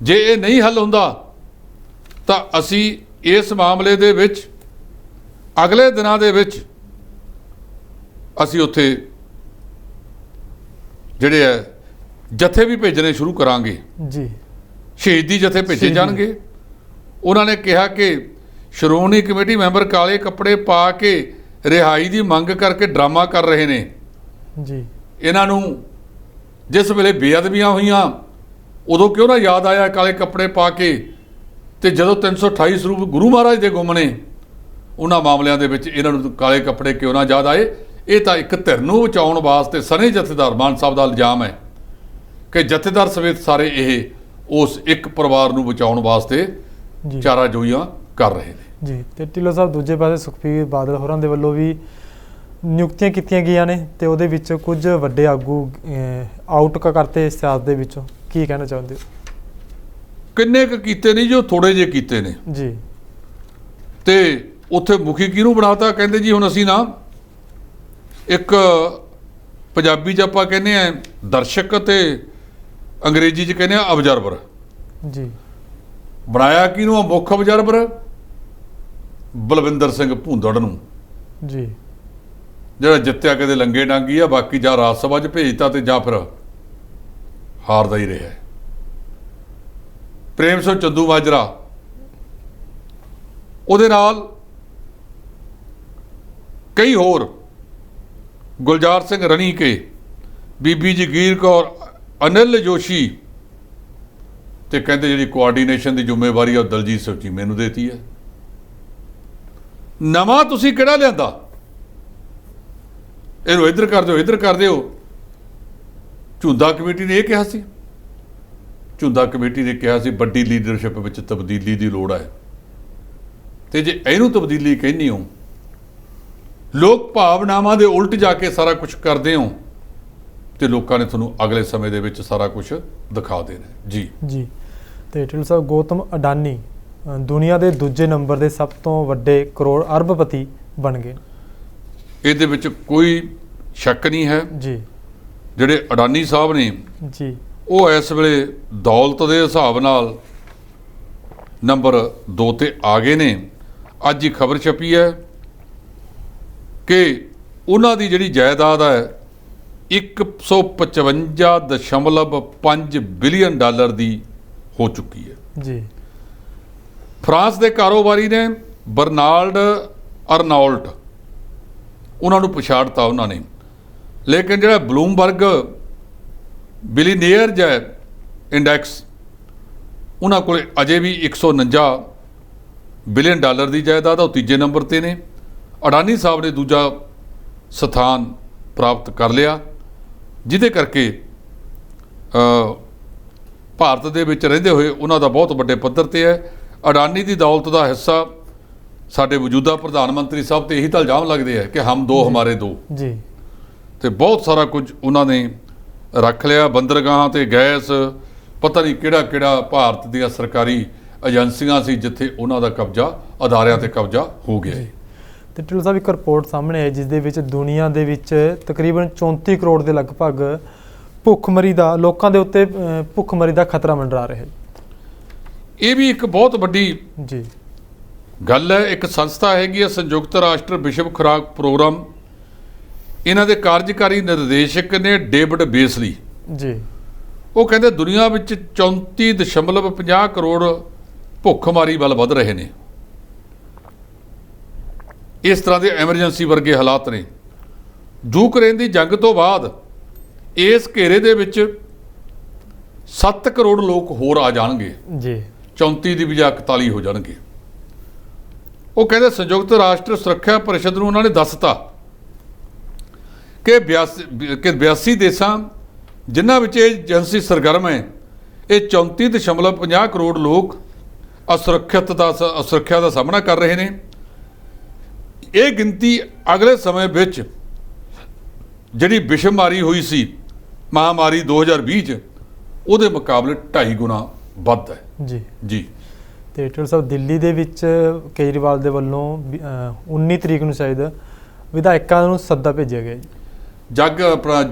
[SPEAKER 2] ਜੇ ਇਹ ਨਹੀਂ ਹੱਲ ਹੁੰਦਾ ਤਾਂ ਅਸੀਂ ਇਸ ਮਾਮਲੇ ਦੇ ਵਿੱਚ ਅਗਲੇ ਦਿਨਾਂ ਦੇ ਵਿੱਚ ਅਸੀਂ ਉੱਥੇ ਜਿਹੜੇ ਹੈ ਜਥੇ ਵੀ ਭੇਜਣੇ ਸ਼ੁਰੂ ਕਰਾਂਗੇ
[SPEAKER 1] ਜੀ।
[SPEAKER 2] ਸ਼ਹੀਦੀ ਜਥੇ ਭੇਜੇ ਜਾਣਗੇ। ਉਹਨਾਂ ਨੇ ਕਿਹਾ ਕਿ ਸ਼੍ਰੋਮਣੀ ਕਮੇਟੀ ਮੈਂਬਰ ਕਾਲੇ ਕੱਪੜੇ ਪਾ ਕੇ ਰਿਹਾਈ ਦੀ ਮੰਗ ਕਰਕੇ ਡਰਾਮਾ ਕਰ ਰਹੇ ਨੇ
[SPEAKER 1] ਜੀ।
[SPEAKER 2] ਇਹਨਾਂ ਨੂੰ ਜਿਸ ਵੇਲੇ ਬੇਅਦਬੀਆਂ ਹੋਈਆਂ ਉਦੋਂ ਕਿਉਂ ਨਾ ਯਾਦ ਆਇਆ ਕਾਲੇ ਕੱਪੜੇ ਪਾ ਕੇ, ਤੇ ਜਦੋਂ 328 ਸਰੂਪ ਗੁਰੂ ਮਹਾਰਾਜ ਦੇ ਗੁੰਮ ਨੇ ਉਹਨਾਂ ਮਾਮਲਿਆਂ ਦੇ ਵਿੱਚ ਇਹਨਾਂ ਨੂੰ ਕਾਲੇ ਕੱਪੜੇ ਕਿਉਂ ਨਾ ਯਾਦ ਆਏ। ਇਹ ਤਾਂ ਇੱਕ ਧਿਰ ਨੂੰ ਬਚਾਉਣ ਵਾਸਤੇ ਸਨੇ ਜਥੇਦਾਰ ਮਾਨ ਸਾਹਿਬ ਦਾ ਇਲਜ਼ਾਮ ਹੈ ਕਿ ਜਥੇਦਾਰ ਸਮੇਤ ਸਾਰੇ ਇਹ ਉਸ ਇੱਕ ਪਰਿਵਾਰ ਨੂੰ ਬਚਾਉਣ ਵਾਸਤੇ
[SPEAKER 1] ਜੀ
[SPEAKER 2] ਚਾਰਾ ਜੋਈਆਂ ਕਰ ਰਹੇ ਨੇ
[SPEAKER 1] ਜੀ। ਤੇ ਢਿੱਲੋਂ ਸਾਹਿਬ ਦੂਜੇ ਪਾਸੇ ਸੁਖਬੀਰ ਬਾਦਲ ਹੋਰਾਂ ਦੇ ਵੱਲੋਂ ਵੀ ਨਿਯੁਕਤੀਆਂ ਕੀਤੀਆਂ ਗਈਆਂ ਨੇ ਤੇ ਉਹਦੇ ਵਿੱਚ ਕੁਝ ਵੱਡੇ ਆਗੂ ਆਊਟ ਕਰਤੇ ਸਿਆਸਤ ਦੇ ਵਿੱਚੋਂ, ਕੀ ਕਹਿਣਾ ਚਾਹੁੰਦੇ ਹੋ?
[SPEAKER 2] ਕਿੰਨੇ ਕੁ ਕੀਤੇ ਨਹੀਂ, ਜੋ ਥੋੜੇ ਜਿਹੇ ਕੀਤੇ ਨੇ
[SPEAKER 1] ਜੀ।
[SPEAKER 2] ਤੇ ਉੱਥੇ ਮੁਖੀ ਕਿਹਨੂੰ ਬਣਾਤਾ? ਕਹਿੰਦੇ ਜੀ ਹੁਣ ਅਸੀਂ ਨਾ ਇੱਕ ਪੰਜਾਬੀ 'ਚ ਆਪਾਂ ਕਹਿੰਦੇ ਆ ਦਰਸ਼ਕ ਤੇ ਅੰਗਰੇਜ਼ੀ 'ਚ ਕਹਿੰਦੇ ਆ ਅਬਜ਼ਰਵਰ
[SPEAKER 1] ਜੀ।
[SPEAKER 2] ਬਣਾਇਆ ਕਿਹਨੂੰ? ਮੁੱਖ ਅਬਜ਼ਰਵਰ ਬਲਵਿੰਦਰ ਸਿੰਘ ਭੂੰਦੜ ਨੂੰ,
[SPEAKER 1] ਜੀ।
[SPEAKER 2] ਜਿਹੜਾ ਜਿੱਤਿਆ ਕਦੇ ਲੰਗੇ ਡਾਂਗੀ ਆ, ਬਾਕੀ ਜਾਂ ਰਾਜ ਸਭਾ 'ਚ ਭੇਜਤਾ ਤੇ ਜਾਂ ਫਿਰ ਹਾਰਦਾ ਹੀ ਰਿਹਾ। ਪ੍ਰੇਮ ਸਿੰਘ ਚੰਦੂ ਮਾਜਰਾ, ਉਹਦੇ ਨਾਲ ਕਈ ਹੋਰ, ਗੁਲਜ਼ਾਰ ਸਿੰਘ ਰਣੀਕੇ, ਬੀਬੀ ਜਗੀਰ ਕੌਰ, ਅਨਿਲ ਜੋਸ਼ੀ, ਤੇ ਕਹਿੰਦੇ ਜਿਹੜੀ ਕੋਆਰਡੀਨੇਸ਼ਨ ਦੀ ਜ਼ਿੰਮੇਵਾਰੀ ਆ ਉਹ ਦਲਜੀਤ ਸਿੰਘ ਚੀਮੇ ਨੂੰ ਦੇਤੀ ਹੈ। ਨਵਾਂ ਤੁਸੀਂ ਕਿਹੜਾ ਲਿਆਂਦਾ? ਇਹਨੂੰ ਇੱਧਰ ਕਰ ਦਿਓ, ਇੱਧਰ ਕਰ ਦਿਓ। ਝੁੰਦਾ ਕਮੇਟੀ ਨੇ ਇਹ ਕਿਹਾ ਸੀ, ਝੁੰਦਾ ਕਮੇਟੀ ਨੇ ਕਿਹਾ ਸੀ ਵੱਡੀ ਲੀਡਰਸ਼ਿਪ ਵਿੱਚ ਤਬਦੀਲੀ ਦੀ ਲੋੜ ਹੈ। ਤੇ ਜੇ ਇਹਨੂੰ ਤਬਦੀਲੀ ਕਹਿੰਦੇ ਹੋ, ਲੋਕ ਭਾਵਨਾਵਾਂ ਦੇ ਉਲਟ ਜਾ ਕੇ ਸਾਰਾ ਕੁਝ ਕਰਦੇ ਹੋ, ਤੇ ਲੋਕਾਂ ਨੇ ਤੁਹਾਨੂੰ ਅਗਲੇ ਸਮੇਂ ਦੇ ਵਿੱਚ ਸਾਰਾ ਕੁਝ ਦਿਖਾ ਦੇਣਾ। ਜੀ
[SPEAKER 1] ਜੀ। ਤੇ ਢਿੱਲੋਂ ਸਾਹਿਬ, ਗੌਤਮ ਅਡਾਨੀ ਦੁਨੀਆ ਦੇ ਦੂਜੇ ਨੰਬਰ ਦੇ ਸਭ ਤੋਂ ਵੱਡੇ ਕਰੋੜ ਅਰਬਪਤੀ ਬਣ ਗਏ।
[SPEAKER 2] ਇਹਦੇ ਵਿੱਚ ਕੋਈ ਸ਼ੱਕ ਨਹੀਂ ਹੈ।
[SPEAKER 1] ਜੀ।
[SPEAKER 2] ਜਿਹੜੇ ਅਡਾਨੀ ਸਾਹਿਬ ਨੇ
[SPEAKER 1] ਜੀ,
[SPEAKER 2] ਉਹ ਇਸ ਵੇਲੇ ਦੌਲਤ ਦੇ ਹਿਸਾਬ ਨਾਲ ਨੰਬਰ 2 ਤੇ ਆ ਗਏ ਨੇ। ਅੱਜ ਹੀ ਖਬਰ ਛਪੀ ਹੈ ਕਿ ਉਹਨਾਂ ਦੀ ਜਿਹੜੀ ਜਾਇਦਾਦ ਹੈ 155.5 ਬਿਲੀਅਨ ਡਾਲਰ ਦੀ ਹੋ ਚੁੱਕੀ ਹੈ।
[SPEAKER 1] ਜੀ।
[SPEAKER 2] ਫਰਾਂਸ ਦੇ ਕਾਰੋਬਾਰੀ ਨੇ ਬਰਨਾਰਡ ਅਰਨੌਲਟ, ਉਹਨਾਂ ਨੂੰ ਪਛਾੜਤਾ ਉਹਨਾਂ ਨੇ, ਲੇਕਿਨ ਜਿਹੜਾ ਬਲੂਮਬਰਗ ਬਿਲੀਨੀਅਰ ਹੈ ਇੰਡੈਕਸ, ਉਹਨਾਂ ਕੋਲ ਅਜੇ ਵੀ 149 ਬਿਲੀਅਨ ਡਾਲਰ ਦੀ ਜਾਇਦਾਦ ਆ, ਉਹ ਤੀਜੇ ਨੰਬਰ ਤੇ ਨੇ। ਅਡਾਨੀ ਸਾਹਿਬ ਨੇ ਦੂਜਾ ਸਥਾਨ ਪ੍ਰਾਪਤ ਕਰ ਲਿਆ, ਜਿਹਦੇ ਕਰਕੇ ਭਾਰਤ ਦੇ ਵਿੱਚ ਰਹਿੰਦੇ ਹੋਏ ਉਹਨਾਂ ਦਾ ਬਹੁਤ ਵੱਡੇ ਪੱਧਰ ਤੇ ਹੈ। ਅਡਾਨੀ ਦੀ ਦੌਲਤ ਦਾ ਹਿੱਸਾ ਸਾਡੇ ਮੌਜੂਦਾ ਪ੍ਰਧਾਨ ਮੰਤਰੀ ਸਾਹਿਬ ਤੇ ਇਹੀ ਤਾਂ ਇਲਜ਼ਾਮ ਲੱਗਦੇ ਹੈ ਕਿ ਹਮ ਦੋ ਹਮਾਰੇ ਦੋ।
[SPEAKER 1] ਜੀ।
[SPEAKER 2] ਤੇ ਬਹੁਤ ਸਾਰਾ ਕੁਝ ਉਹਨਾਂ ਨੇ ਰੱਖ ਲਿਆ, ਬੰਦਰਗਾਹਾਂ ਤੇ ਗੈਸ, ਪਤਾ ਨਹੀਂ ਕਿਹੜਾ ਕਿਹੜਾ ਭਾਰਤ ਦੀਆਂ ਸਰਕਾਰੀ ਏਜੰਸੀਆਂ ਸੀ ਜਿੱਥੇ ਉਹਨਾਂ ਦਾ ਕਬਜ਼ਾ, ਅਦਾਰਿਆਂ ਤੇ ਕਬਜ਼ਾ ਹੋ ਗਿਆ।
[SPEAKER 1] ਤੇ ਢਿੱਲੋਂ ਸਾਹਿਬ, ਇੱਕ ਰਿਪੋਰਟ ਸਾਹਮਣੇ ਆਈ ਜਿਸ ਦੇ ਵਿੱਚ ਦੁਨੀਆ ਦੇ ਵਿੱਚ ਤਕਰੀਬਨ 34 ਕਰੋੜ ਦੇ ਲਗਭਗ ਭੁੱਖਮਰੀ ਦਾ, ਲੋਕਾਂ ਦੇ ਉੱਤੇ ਭੁੱਖਮਰੀ ਦਾ ਖਤਰਾ ਮੰਡਰਾ ਰਿਹਾ ਹੈ।
[SPEAKER 2] ਇਹ ਵੀ ਇੱਕ ਬਹੁਤ ਵੱਡੀ
[SPEAKER 1] ਜੀ
[SPEAKER 2] ਗੱਲ ਹੈ। ਇੱਕ ਸੰਸਥਾ ਹੈਗੀ ਹੈ ਸੰਯੁਕਤ ਰਾਸ਼ਟਰ ਵਿਸ਼ਵ ਖੁਰਾਕ ਪ੍ਰੋਗਰਾਮ, ਇਹਨਾਂ ਦੇ ਕਾਰਜਕਾਰੀ ਨਿਰਦੇਸ਼ਕ ਨੇ ਡੇਵਿਡ ਬੇਸਲੀ
[SPEAKER 1] ਜੀ।
[SPEAKER 2] ਉਹ ਕਹਿੰਦੇ ਦੁਨੀਆ ਵਿੱਚ 34.50 ਕਰੋੜ ਭੁੱਖਮਾਰੀ ਵੱਲ ਵਧ ਰਹੇ ਨੇ। ਇਸ ਤਰ੍ਹਾਂ ਦੇ ਐਮਰਜੈਂਸੀ ਵਰਗੇ ਹਾਲਾਤ ਨੇ। ਯੂਕਰੇਨ ਦੀ ਜੰਗ ਤੋਂ ਬਾਅਦ ਇਸ ਘੇਰੇ ਦੇ ਵਿੱਚ 7 ਕਰੋੜ ਲੋਕ ਹੋਰ ਆ ਜਾਣਗੇ
[SPEAKER 1] ਜੀ।
[SPEAKER 2] 34 ਦੀ ਬਜਾਏ 41 ਹੋ ਜਾਣਗੇ। ਉਹ ਕਹਿੰਦੇ ਸੰਯੁਕਤ ਰਾਸ਼ਟਰ ਸੁਰੱਖਿਆ ਪਰਿਸ਼ਦ ਨੂੰ ਉਹਨਾਂ ਨੇ ਦੱਸਤਾ ਕਿ 82 ਦੇਸ਼ਾਂ ਜਿਨ੍ਹਾਂ ਵਿੱਚ ਇਹ ਏਜੰਸੀ ਸਰਗਰਮ ਹੈ, ਇਹ 34.50 ਕਰੋੜ ਲੋਕ ਅਸੁਰੱਖਿਆ ਦਾ ਸਾਹਮਣਾ ਕਰ ਰਹੇ ਨੇ। ਇਹ ਗਿਣਤੀ ਅਗਲੇ ਸਮੇਂ ਵਿੱਚ ਜਿਹੜੀ ਵਿਸ਼ਵਮਾਰੀ ਹੋਈ ਸੀ, ਮਹਾਮਾਰੀ 2020 'ਚ, ਉਹਦੇ ਮੁਕਾਬਲੇ 2.5 ਗੁਣਾ ਵੱਧ ਹੈ।
[SPEAKER 1] ਜੀ
[SPEAKER 2] ਜੀ।
[SPEAKER 1] ਤੇ ਢਿੱਲੋਂ ਸਾਹਿਬ, ਦਿੱਲੀ ਦੇ ਵਿੱਚ ਕੇਜਰੀਵਾਲ ਦੇ ਵੱਲੋਂ 19 ਤਰੀਕ ਨੂੰ ਸ਼ਾਇਦ ਵਿਧਾਇਕਾਂ ਨੂੰ ਸੱਦਾ ਭੇਜਿਆ ਗਿਆ ਜੀ।
[SPEAKER 2] ਜੱਗ ਆਪਣਾ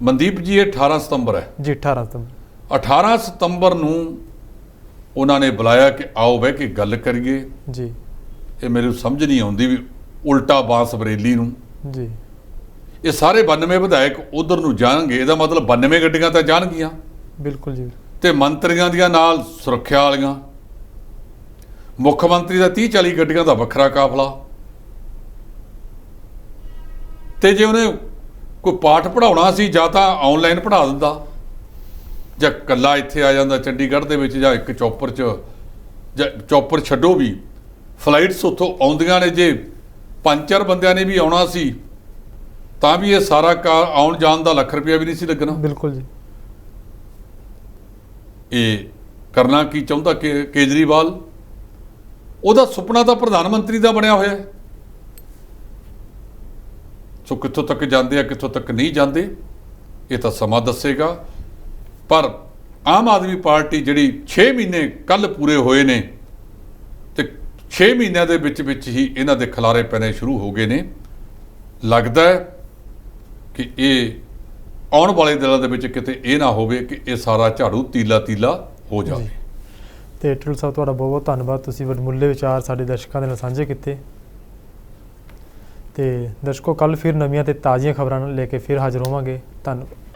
[SPEAKER 2] ਮਨਦੀਪ ਜੀ ਇਹ 18 ਸਤੰਬਰ ਹੈ
[SPEAKER 1] ਜੀ 18 ਸਤੰਬਰ
[SPEAKER 2] 18 ਸਤੰਬਰ ਨੂੰ ਉਹਨਾਂ ਨੇ ਬੁਲਾਇਆ ਕਿ ਆਓ ਬਹਿ ਕੇ ਗੱਲ ਕਰੀਏ।
[SPEAKER 1] ਜੀ
[SPEAKER 2] ਇਹ ਮੈਨੂੰ ਸਮਝ ਨਹੀਂ ਆਉਂਦੀ ਵੀ ਉਲਟਾ ਬਾਂਸ ਬਰੇਲੀ ਨੂੰ
[SPEAKER 1] ਜੀ
[SPEAKER 2] ਇਹ ਸਾਰੇ 92 ਵਿਧਾਇਕ ਉਧਰ ਨੂੰ ਜਾਣਗੇ, ਇਹਦਾ ਮਤਲਬ 92 ਗੱਡੀਆਂ ਤਾਂ ਜਾਣਗੀਆਂ
[SPEAKER 1] ਬਿਲਕੁਲ ਜੀ।
[SPEAKER 2] ਤੇ ਮੰਤਰੀਆਂ ਦੀਆਂ ਨਾਲ ਸੁਰੱਖਿਆ ਵਾਲੀਆਂ, ਮੁੱਖ ਮੰਤਰੀ ਦਾ 30-40 ਗੱਡੀਆਂ ਦਾ ਵੱਖਰਾ ਕਾਫਲਾ। ਤੇ ਜੇ ਉਹਨੇ ਕੋਈ ਪਾਠ ਪੜ੍ਹਾਉਣਾ ਸੀ ਜਾਂ ਤਾਂ ਆਨਲਾਈਨ ਪੜ੍ਹਾ ਦਿੰਦਾ ਜਾਂ ਇਕੱਲਾ ਇੱਥੇ ਆ ਜਾਂਦਾ ਚੰਡੀਗੜ੍ਹ ਦੇ ਵਿੱਚ, ਜਾਂ ਇੱਕ ਚੌਪਰ 'ਚ, ਜਾਂ ਚੌਪਰ ਛੱਡੋ ਵੀ ਫਲਾਈਟਸ ਉੱਥੋਂ ਆਉਂਦੀਆਂ ਨੇ, ਜੇ 5-4 ਬੰਦਿਆਂ ਨੇ ਵੀ ਆਉਣਾ ਸੀ ਤਾਂ ਵੀ ਇਹ ਸਾਰਾ ਕਾਰ ਆਉਣ ਜਾਣ ਦਾ ਲੱਖ ਰੁਪਇਆ ਵੀ ਨਹੀਂ ਸੀ ਲੱਗਣਾ।
[SPEAKER 1] ਬਿਲਕੁਲ ਜੀ।
[SPEAKER 2] ਇਹ ਕਰਨਾ ਕੀ ਚਾਹੁੰਦਾ ਕਿ ਕੇਜਰੀਵਾਲ? ਉਹਦਾ ਸੁਪਨਾ ਤਾਂ ਪ੍ਰਧਾਨ ਮੰਤਰੀ ਦਾ ਬਣਿਆ ਹੋਇਆ ਹੈ। ਸੋ ਕਿੱਥੋਂ ਤੱਕ ਜਾਂਦੇ ਆ, ਕਿੱਥੋਂ ਤੱਕ ਨਹੀਂ ਜਾਂਦੇ, ਇਹ ਤਾਂ ਸਮਾਂ ਦੱਸੇਗਾ। ਪਰ ਆਮ ਆਦਮੀ ਪਾਰਟੀ ਜਿਹੜੀ 6 ਮਹੀਨੇ ਕੱਲ੍ਹ ਪੂਰੇ ਹੋਏ ਨੇ ਤੇ 6 ਮਹੀਨਿਆਂ ਦੇ ਵਿੱਚ ਹੀ ਇਹਨਾਂ ਦੇ ਖਿਲਾਰੇ ਪੈਣੇ ਸ਼ੁਰੂ ਹੋ ਗਏ ਨੇ। ਲੱਗਦਾ ਹੈ ਕਿ ਇਹ ਆਉਣ ਵਾਲੇ ਦਿਨਾਂ ਦੇ ਵਿੱਚ ਕਿਤੇ ਇਹ ਨਾ ਹੋਵੇ ਕਿ ਇਹ ਸਾਰਾ ਝਾੜੂ ਤੀਲਾ ਹੋ ਜਾਵੇ।
[SPEAKER 1] ਤੇ ਟਿਲ ਸਾਹਿਬ ਤੁਹਾਡਾ ਬਹੁਤ ਬਹੁਤ ਧੰਨਵਾਦ, ਤੁਸੀਂ ਵਡਮੁੱਲੇ ਵਿਚਾਰ ਸਾਡੇ ਦਰਸ਼ਕਾਂ ਦੇ ਨਾਲ ਸਾਂਝੇ ਕੀਤੇ। ਤੇ ਦਰਸ਼ਕੋ ਕੱਲ੍ਹ ਫਿਰ ਨਵੀਆਂ ਤੇ ਤਾਜ਼ੀਆਂ ਖਬਰਾਂ ਨਾਲ ਲੈ ਕੇ ਫਿਰ ਹਾਜ਼ਰ ਹੋਵਾਂਗੇ। ਧੰਨਵਾਦ।